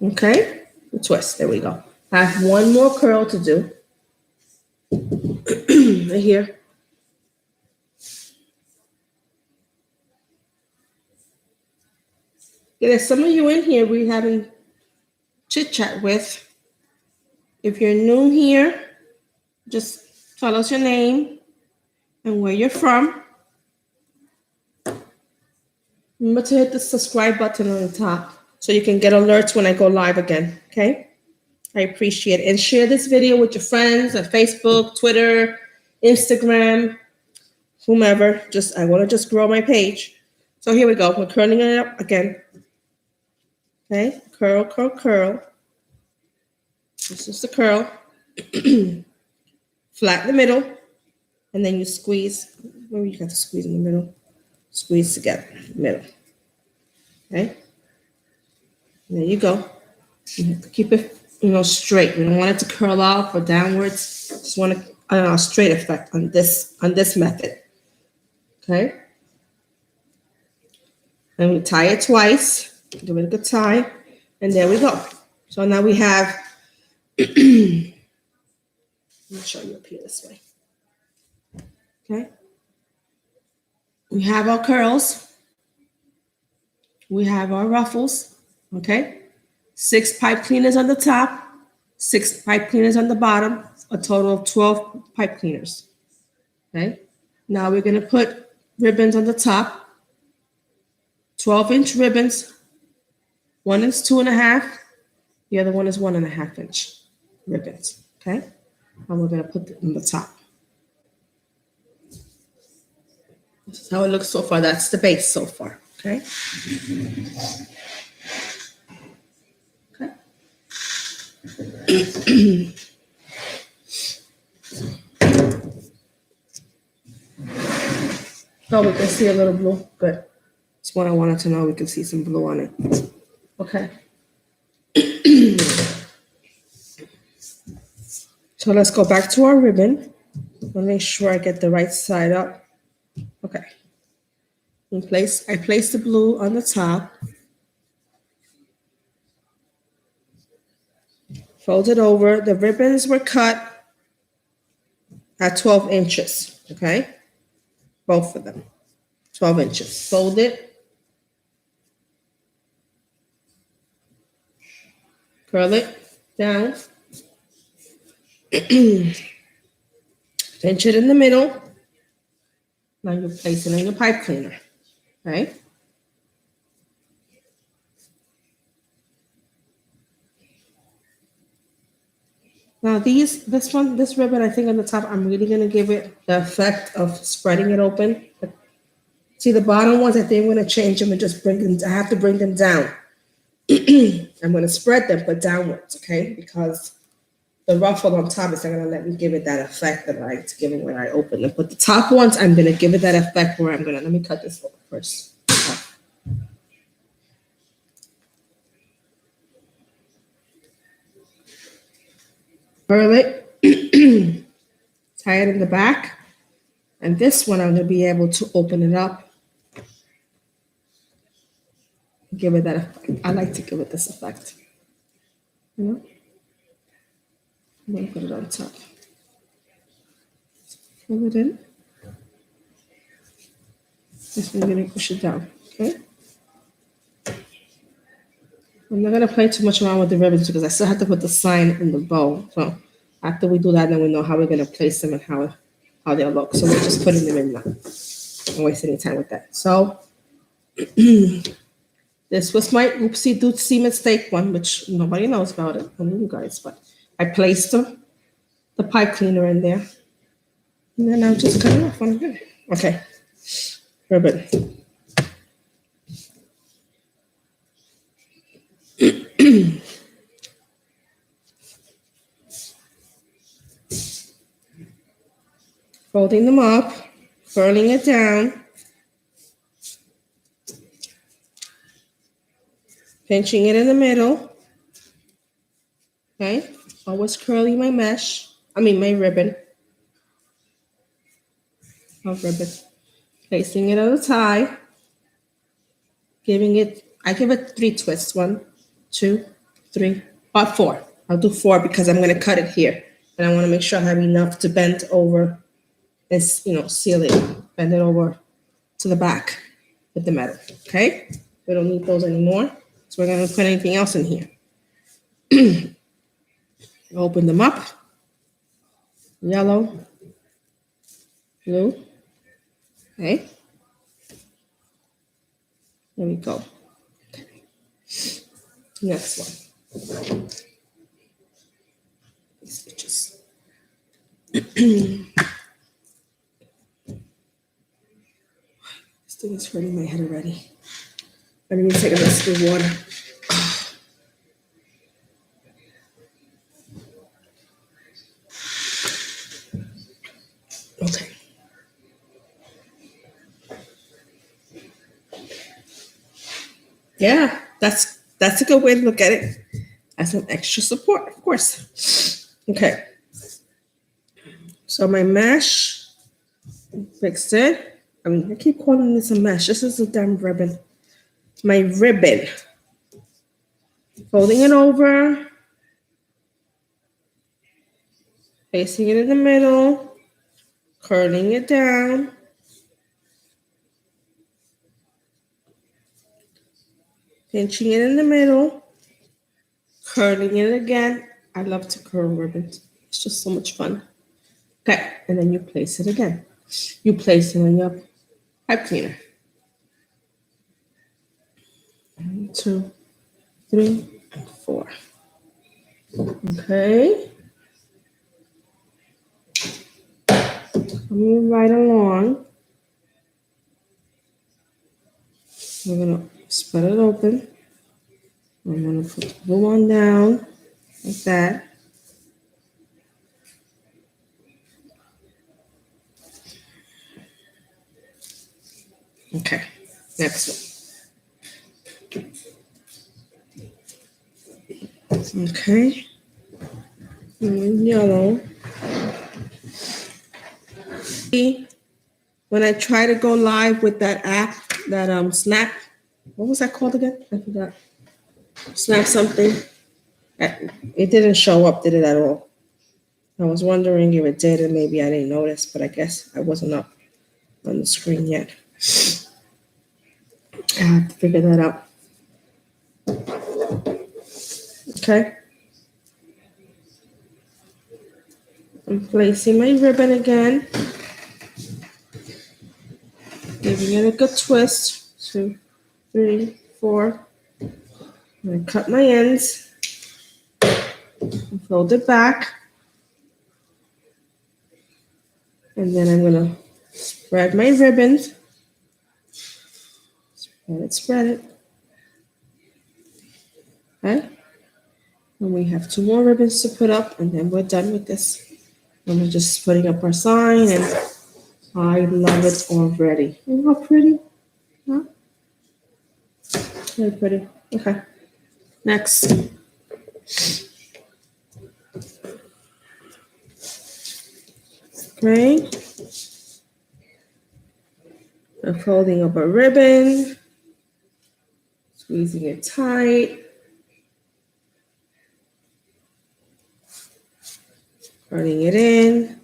Okay? A twist. There we go. I have 1 more curl to do. Right here. Yeah, there's some of you in here we haven't chit chat with. If you're new here, just tell us your name and where you're from. Remember to hit the subscribe button on the top so you can get alerts when I go live again, okay? I appreciate it. And share this video with your friends on Facebook, Twitter, Instagram, whomever. I want to grow my page. So here we go. We're curling it up again. Okay, curl, curl, curl. This is the curl. Flat in the middle. And then you squeeze. Where you got to squeeze in the middle? Squeeze together, middle. Okay. There you go. You have to keep it, straight. We don't want it to curl off or downwards. Just want a straight effect on this method. Okay. And we tie it twice. Give it a good tie, and there we go. So now we have. Let me show you up here this way. Okay. We have our curls. We have our ruffles. Okay. 6 pipe cleaners on the top, 6 pipe cleaners on the bottom, a total of 12 pipe cleaners. Okay. Now we're going to put ribbons on the top, 12-inch ribbons. One is 2.5, the other one is 1.5-inch ribbons. Okay. And we're going to put it on the top. This is how it looks so far. That's the base so far. Okay. Okay. Oh, we can see a little blue. Good. That's what I wanted to know. We can see some blue on it. Okay. So let's go back to our ribbon. I'll make sure I get the right side up. Okay. I place the blue on the top. Fold it over. The ribbons were cut at 12 inches. Okay. Both of them. 12 inches. Fold it. Curl it down. Pinch it in the middle. Now you place it in your pipe cleaner. Okay. Now this ribbon, I think on the top, I'm really gonna give it the effect of spreading it open. See the bottom ones, I think I'm gonna change them and just bring them. I have to bring them down. I'm gonna spread them, but downwards, okay? Because the ruffle on top is not gonna let me give it that effect that I like to give it when I open them. But the top ones, I'm gonna give it that effect where let me cut this first. Curl it, tie it in the back, and this one I'm gonna be able to open it up. Give it that effect. I like to give it this effect. You know? I'm gonna put it on top. Pull it in. Just gonna push it down. Okay. I'm not gonna play too much around with the ribbons because I still have to put the sign in the bow. So after we do that, then we know how we're gonna place them and how they'll look. So we're just putting them in now. Don't waste any time with that. So this was my oopsie doopsie mistake one, which nobody knows about it, only you guys. But I placed the pipe cleaner in there, and then I'll just cut it off on here. Okay, ribbon. Folding them up, curling it down, pinching it in the middle. Okay, always curling my my ribbon. Placing it on a tie, I give it 3 twists. 1, 2, 3, about 4. I'll do 4 because I'm gonna cut it here. And I wanna make sure I have enough to bend over and, seal it, bend it over to the back with the metal, okay? We don't need those anymore. So we're gonna put anything else in here. Open them up. Yellow, blue, okay? There we go. Next one. These stitches. This thing is hurting my head already. I need to take a sip of water. Okay. Yeah, that's That's a good way to look at it. As an extra support, of course. Okay. So my mesh, fixed it. I keep calling this a mesh. This is a damn ribbon. My ribbon. Folding it over. Placing it in the middle. Curling it down. Pinching it in the middle. Curling it again. I love to curl ribbons. It's just so much fun. Okay, and then you place it again. You place it on your pipe cleaner. 1, 2, 3, and 4. Okay. Coming right along. We're gonna spread it open. I'm gonna put the blue one down like that. Okay, next one. Okay, yellow. See, when I try to go live with that app, that Snap, what was that called again? I forgot. Snap something. It didn't show up, did it at all? I was wondering if it did, and maybe I didn't notice, but I guess I wasn't up on the screen yet. I have to figure that out. Okay. I'm placing my ribbon again. Giving it a good twist. 2, 3, 4. I'm going to cut my ends. And fold it back. And then I'm going to spread my ribbons. Spread it. Okay. And we have 2 more ribbons to put up, and then we're done with this. And we're just putting up our sign, and I love it already. Isn't that pretty? Huh? Very pretty. Okay. Next. Okay. I'm folding up a ribbon, squeezing it tight. Turning it in.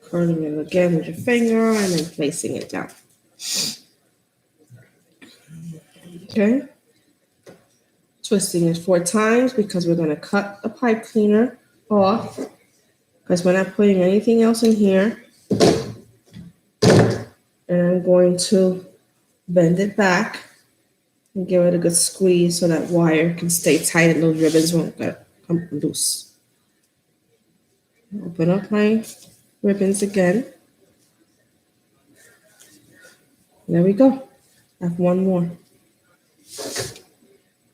Curling it again with your finger and then placing it down. Okay. Twisting it 4 times because we're going to cut the pipe cleaner off because we're not putting anything else in here. And I'm going to bend it back and give it a good squeeze so that wire can stay tight and those ribbons won't come loose. Open up my ribbons again. There we go. I have 1 more.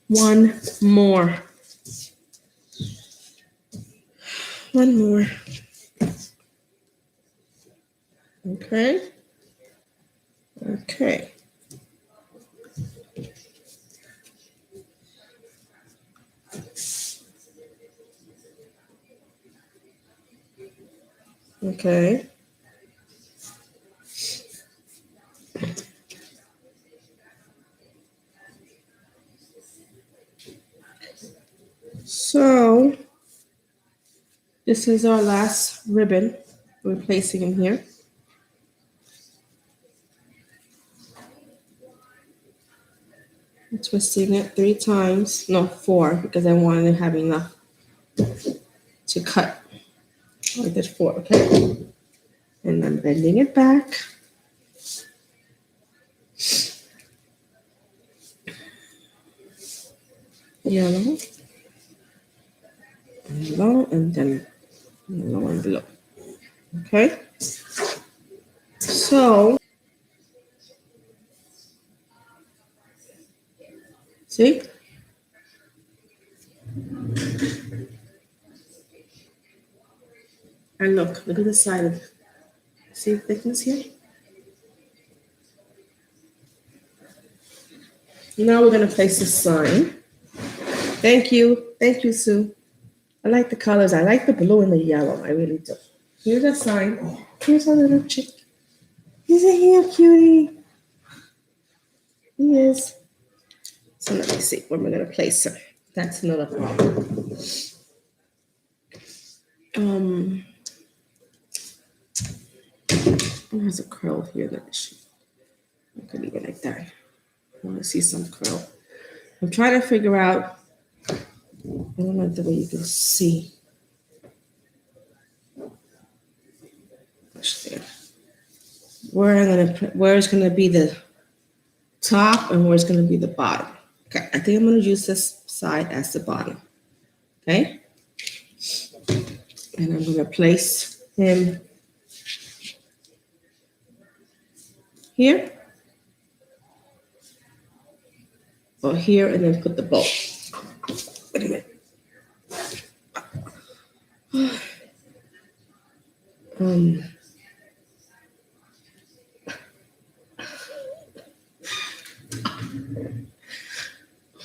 1 more. 1 more. Okay. Okay. Okay. So this is our last ribbon we're placing in here. I'm twisting it 3 times, no 4, because I wanted to have enough to cut. I did 4, okay? And I'm bending it back. Yellow. Yellow, and then yellow and blue. Okay? So, see? And look at the side of See the thickness here? Now we're gonna place the sign. Thank you, Sue. I like the colors. I like the blue and the yellow. I really do. Here's a sign. Here's our little chick. Isn't he a cutie? He is. So let me see where we're gonna place her. That's another problem. There's a curl here that I could leave it like that. I want to see some curl. I'm trying to figure out. I don't know the way you can see. Where's gonna be the top and where's gonna be the bottom. Okay, I think I'm gonna use this side as the bottom. Okay, and I'm gonna place him here or here, and then put the bow. Wait a minute.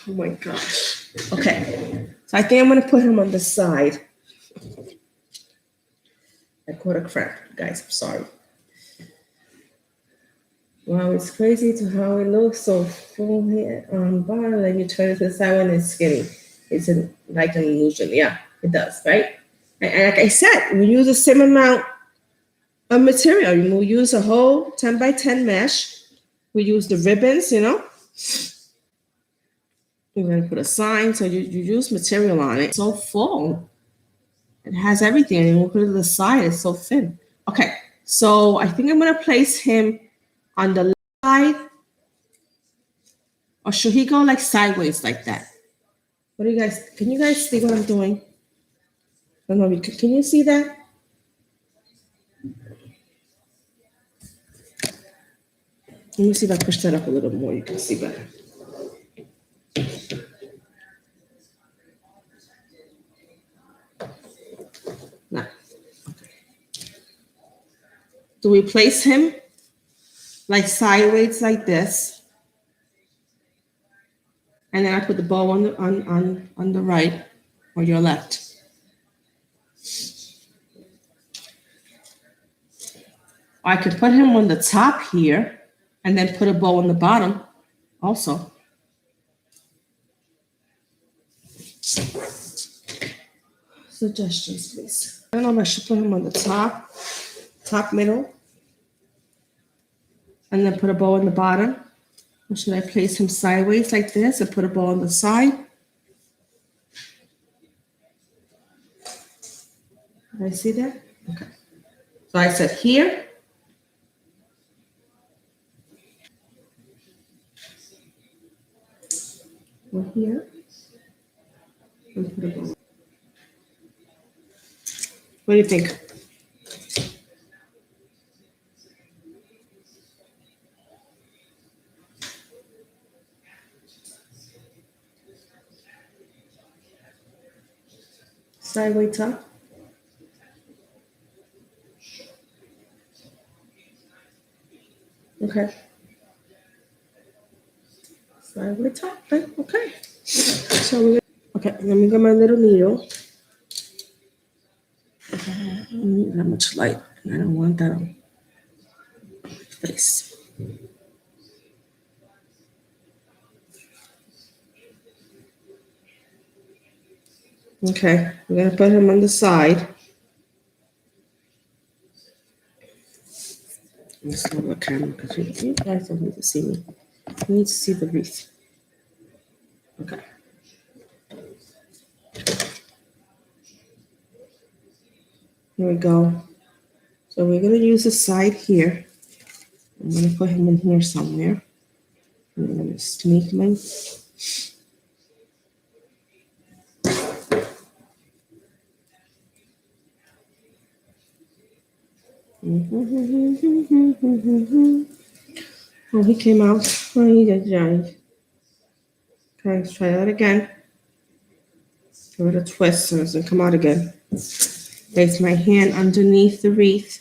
Oh my gosh. Okay. So I think I'm gonna put him on the side. I caught a cramp, guys. I'm sorry. Wow, it's crazy to how it looks so full here on bottom, and you turn it to the side when it's skinny. It's like an illusion. Yeah, it does, right? And like I said, we use the same amount of material. We use a whole 10 by 10 mesh. We use the ribbons, We're gonna put a sign, so you use material on it. It's so full. It has everything, and we'll put it to the side. It's so thin. Okay, so I think I'm gonna place him on the left side, or should he go like sideways like that? What do you guys? Can you guys see what I'm doing? I don't know. Can you see that? Let me see if I push that up a little more. You can see better. Now, do we place him like sideways like this? And then I put the bow on the right or your left. Or I could put him on the top here and then put a bow on the bottom also. Suggestions, please. I don't know if I should put him on the top middle, and then put a bow on the bottom. Or should I place him sideways like this and put a bow on the side? Did I see that? Okay. So I said here. Or here. And put a bow. What do you think? Sideways top. Okay. Sideways top. Okay. So okay. Let me get my little needle. I don't need that much light, and I don't want that on my face. Okay, we're gonna put him on the side. Let's slow the camera because you guys don't need to see me. You need to see the wreath. Okay. Here we go. So we're gonna use the side here. I'm gonna put him in here somewhere. I'm gonna sneak my. Oh, he came out. Oh, he did, Johnny. Okay, let's try that again. Give it a twist so it doesn't come out again. Place my hand underneath the wreath.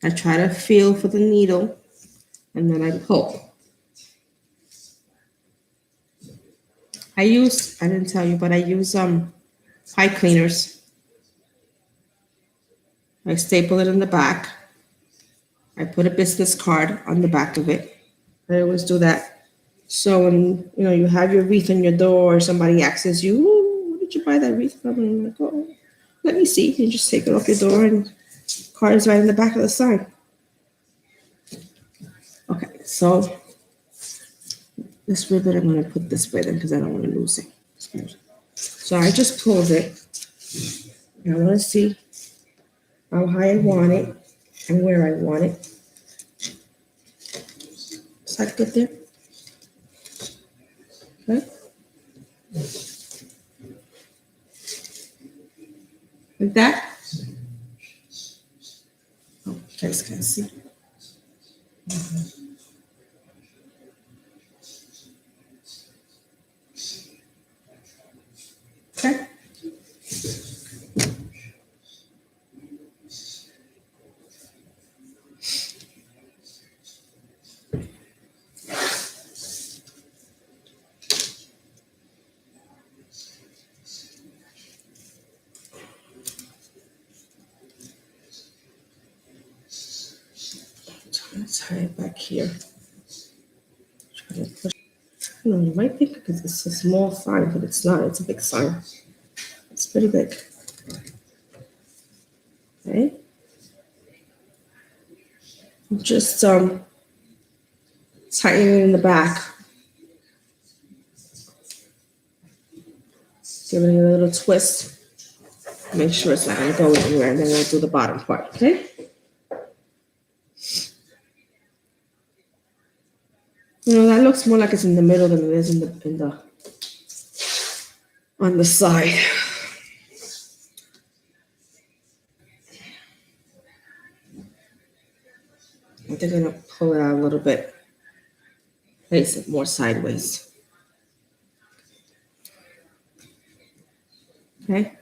I try to feel for the needle and then I pull. I didn't tell you, but I use pipe cleaners. I staple it in the back. I put a business card on the back of it. I always do that. So when you have your wreath on your door, or somebody asks you, "Ooh, where did you buy that wreath from?" And I'm like, "Oh, let me see." You just take it off your door and card is right in the back of the sign. Okay, so this ribbon I'm going to put this way then because I don't want to lose it. So I just pulled it. And I want to see how high I want it and where I want it. Is that good there? Okay. Like that? Oh, you guys can't see. Okay. Let's tie it back here. Try to push. You might think because it's a small sign, but it's not. It's a big sign. It's pretty big. Okay. Just tighten it in the back. Give it a little twist. Make sure it's not going to go anywhere, and then we'll do the bottom part. Okay. That looks more like it's in the middle than it is on the side. I think I'm gonna pull it out a little bit. Place it more sideways. Okay.